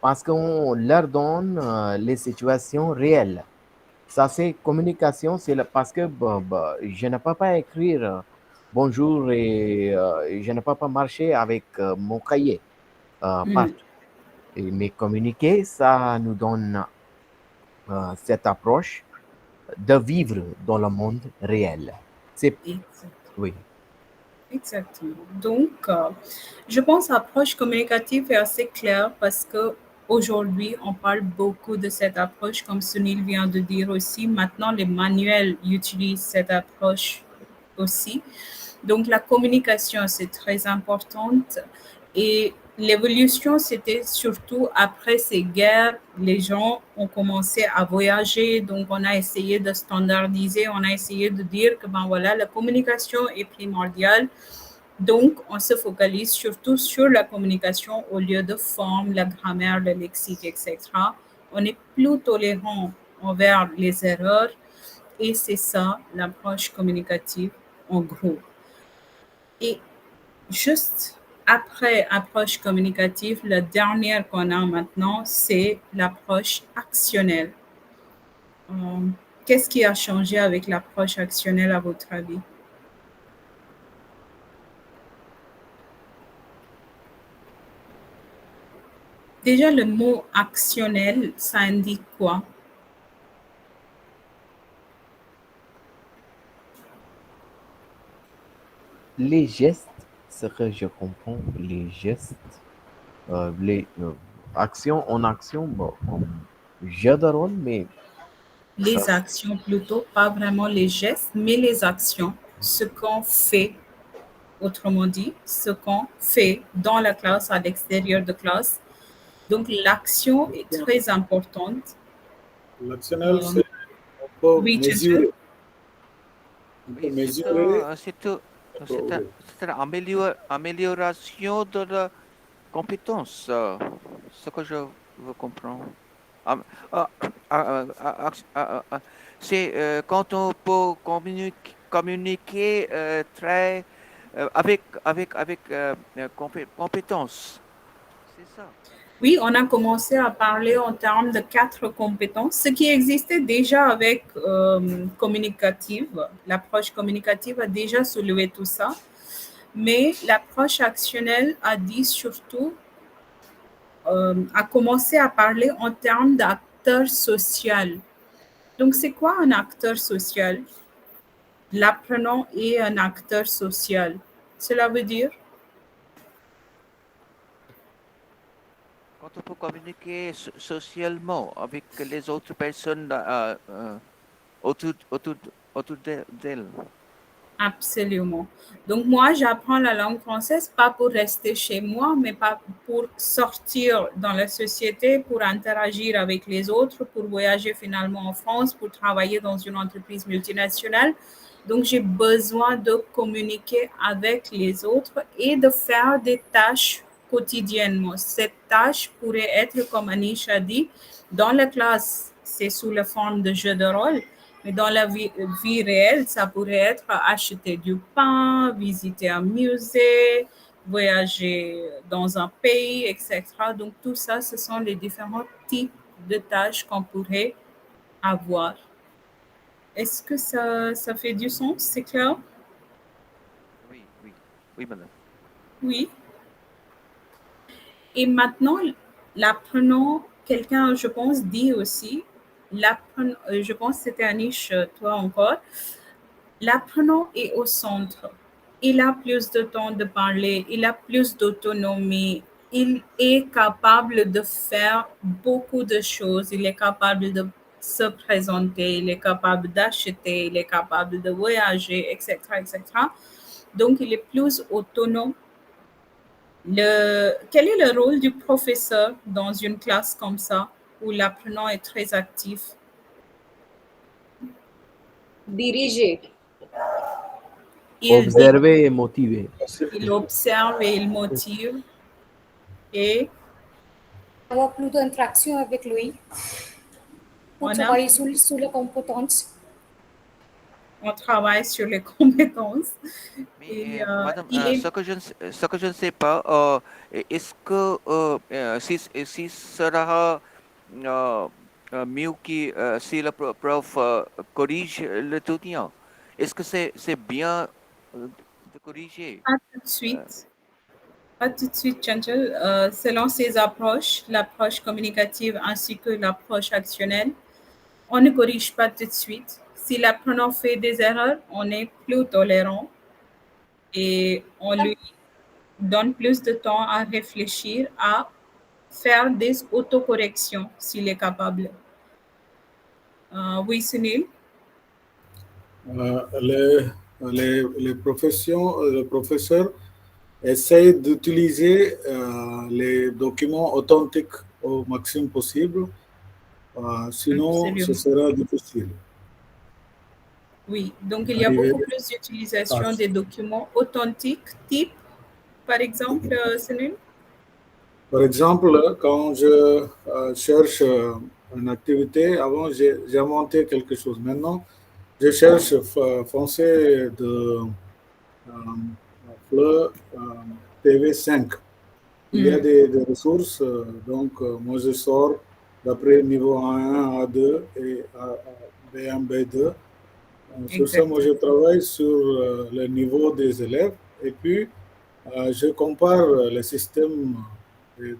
parce qu'on leur donne les situations réelles. Ça, c'est communication, parce que je ne peux pas écrire bonjour et je ne peux pas marcher avec mon cahier partout. Mais communiquer, ça nous donne cette approche de vivre dans le monde réel. Oui. Exactement. Donc, je pense que l'approche communicative est assez claire parce que aujourd'hui, on parle beaucoup de cette approche, comme Sunil vient de dire aussi. Maintenant, les manuels utilisent cette approche aussi. Donc, la communication, c'est très importante. Et l'évolution, c'était surtout après ces guerres, les gens ont commencé à voyager, donc on a essayé de standardiser, on a essayé de dire que ben voilà, la communication est primordiale. Donc, on se focalise surtout sur la communication au lieu de forme, la grammaire, le lexique, etc. On est plus tolérant envers les erreurs et c'est ça l'approche communicative en gros. Et juste après approche communicative, la dernière qu'on a maintenant, c'est l'approche actionnelle. Qu'est-ce qui a changé avec l'approche actionnelle à votre avis? Déjà, le mot actionnel, ça indique quoi? Les gestes, ce que je comprends, les gestes, les actions en action, comme jeu de rôle, mais... Les actions plutôt, pas vraiment les gestes, mais les actions, ce qu'on fait, autrement dit, ce qu'on fait dans la classe, à l'extérieur de classe. Donc, l'action est très importante. L'actionnel, c'est on peut oui, mesurer. C'est l'amélioration de la compétence, ce que je veux comprendre. C'est quand on peut communiquer très avec compétence. C'est ça. Oui, on a commencé à parler en termes de 4 compétences, ce qui existait déjà avec communicative. L'approche communicative a déjà soulevé tout ça, mais l'approche actionnelle a dit surtout, a commencé à parler en termes d'acteur social. Donc, c'est quoi un acteur social? L'apprenant est un acteur social. Cela veut dire? Quand on peut communiquer socialement avec les autres personnes autour d'elles. Absolument. Donc, moi, j'apprends la langue française pas pour rester chez moi, mais pas pour sortir dans la société, pour interagir avec les autres, pour voyager finalement en France, pour travailler dans une entreprise multinationale. Donc, j'ai besoin de communiquer avec les autres et de faire des tâches quotidiennement. Cette tâche pourrait être, comme Anish a dit, dans la classe, c'est sous la forme de jeu de rôle. Mais dans la vie réelle, ça pourrait être acheter du pain, visiter un musée, voyager dans un pays, etc. Donc, tout ça, ce sont les différents types de tâches qu'on pourrait avoir. Est-ce que ça fait du sens? C'est clair? Oui, madame. Oui. Et maintenant, l'apprenant, quelqu'un, je pense, dit aussi, je pense que c'était Anish, toi encore, l'apprenant est au centre. Il a plus de temps de parler, il a plus d'autonomie, il est capable de faire beaucoup de choses, il est capable de se présenter, il est capable d'acheter, il est capable de voyager, etc., etc. Donc, il est plus autonome. Quel est le rôle du professeur dans une classe comme ça, où l'apprenant est très actif? Diriger. Observer et motiver. Il observe et il motive. Et avoir plus d'interaction avec lui pour travailler sur les compétences. On travaille sur les compétences. Mais, madame, ce que je ne sais pas, est-ce que si sera mieux que si le prof corrige l'étudiant, est-ce que c'est bien de corriger? Pas tout de suite. Pas tout de suite, Chantal. Selon ses approches, l'approche communicative ainsi que l'approche actionnelle, on ne corrige pas tout de suite. Si l'apprenant fait des erreurs, on est plus tolérant et on lui donne plus de temps à réfléchir, à faire des autocorrections s'il est capable. Oui, Sunil? Les professeurs essayent d'utiliser les documents authentiques au maximum possible, sinon Absolument. ce sera difficile. Oui, donc il y a beaucoup plus d'utilisation des documents authentiques, type, par exemple, Sunil? Par exemple, quand je cherche une activité, avant j'ai inventé quelque chose. Maintenant, je cherche français de FLE TV5. Il y a des ressources, donc moi je sors d'après niveau A1, A2 et B1, B2. Sur ça, moi je travaille sur le niveau des élèves et puis je compare le système de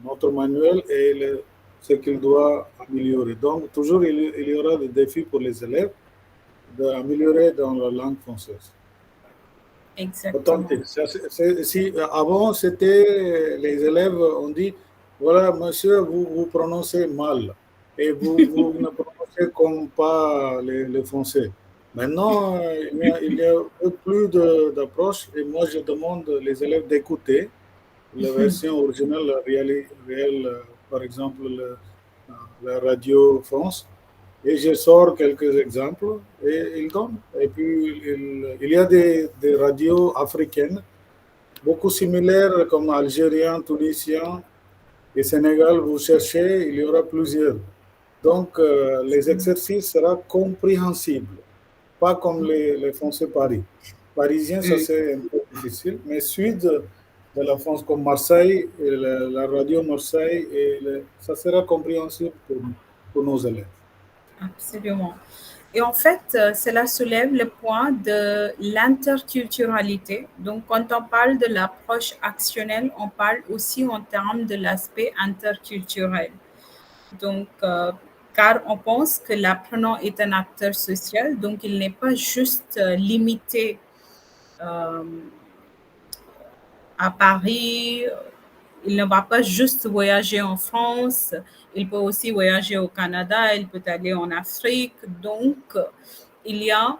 notre manuel et ce qu'il doit améliorer. Donc toujours il y aura des défis pour les élèves d'améliorer dans la langue française. Exactement. Authentique. Avant, c'était les élèves ont dit, voilà, monsieur, vous prononcez mal et vous ne prononcez comme pas les Français. Maintenant, il y a plus d'approches et moi, je demande les élèves d'écouter la version originale réelle, par exemple, la Radio France. Et je sors quelques exemples et ils donnent. Et puis, il y a des radios africaines, beaucoup similaires comme algérien, tunisien et Sénégal. Vous cherchez, il y aura plusieurs. Donc, les exercices seront compréhensibles, pas comme les Français Paris. Parisiens, ça c'est un peu difficile, mais sud de la France comme Marseille, et la radio Marseille, ça sera compréhensible pour nos élèves. Absolument. Et en fait, cela soulève le point de l'interculturalité. Donc, quand on parle de l'approche actionnelle, on parle aussi en termes de l'aspect interculturel. Donc, car on pense que l'apprenant est un acteur social, donc il n'est pas juste limité à Paris. Il ne va pas juste voyager en France, il peut aussi voyager au Canada, il peut aller en Afrique. Donc, il y a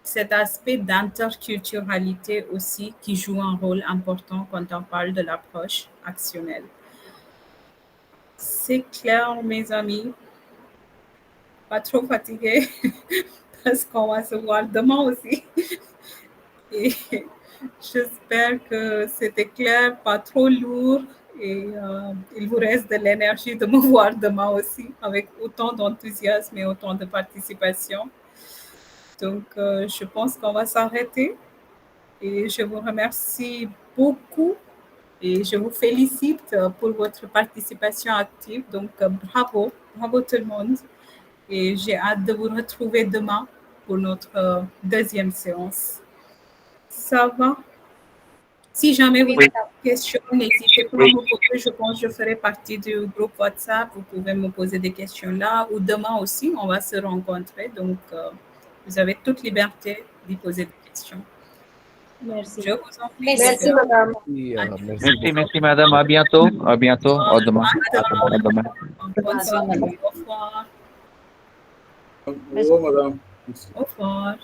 cet aspect d'interculturalité aussi qui joue un rôle important quand on parle de l'approche actionnelle. C'est clair, mes amis? Pas trop fatigué parce qu'on va se voir demain aussi. Et j'espère que c'était clair, pas trop lourd. Et il vous reste de l'énergie de me voir demain aussi, avec autant d'enthousiasme et autant de participation. Donc, je pense qu'on va s'arrêter. Et je vous remercie beaucoup et je vous félicite pour votre participation active. Donc, bravo tout le monde. Et j'ai hâte de vous retrouver demain pour notre deuxième séance. Ça va? Si jamais vous avez des questions, n'hésitez pas à me poser. Je pense que je ferai partie du groupe WhatsApp. Vous pouvez me poser des questions là ou demain aussi, on va se rencontrer. Donc, vous avez toute liberté d'y poser des questions. Merci. Je vous en prie. Merci, madame. Merci, madame. À bientôt. À bientôt. À demain. Bonne soirée. Au revoir. Au revoir, madame. Merci. Au revoir.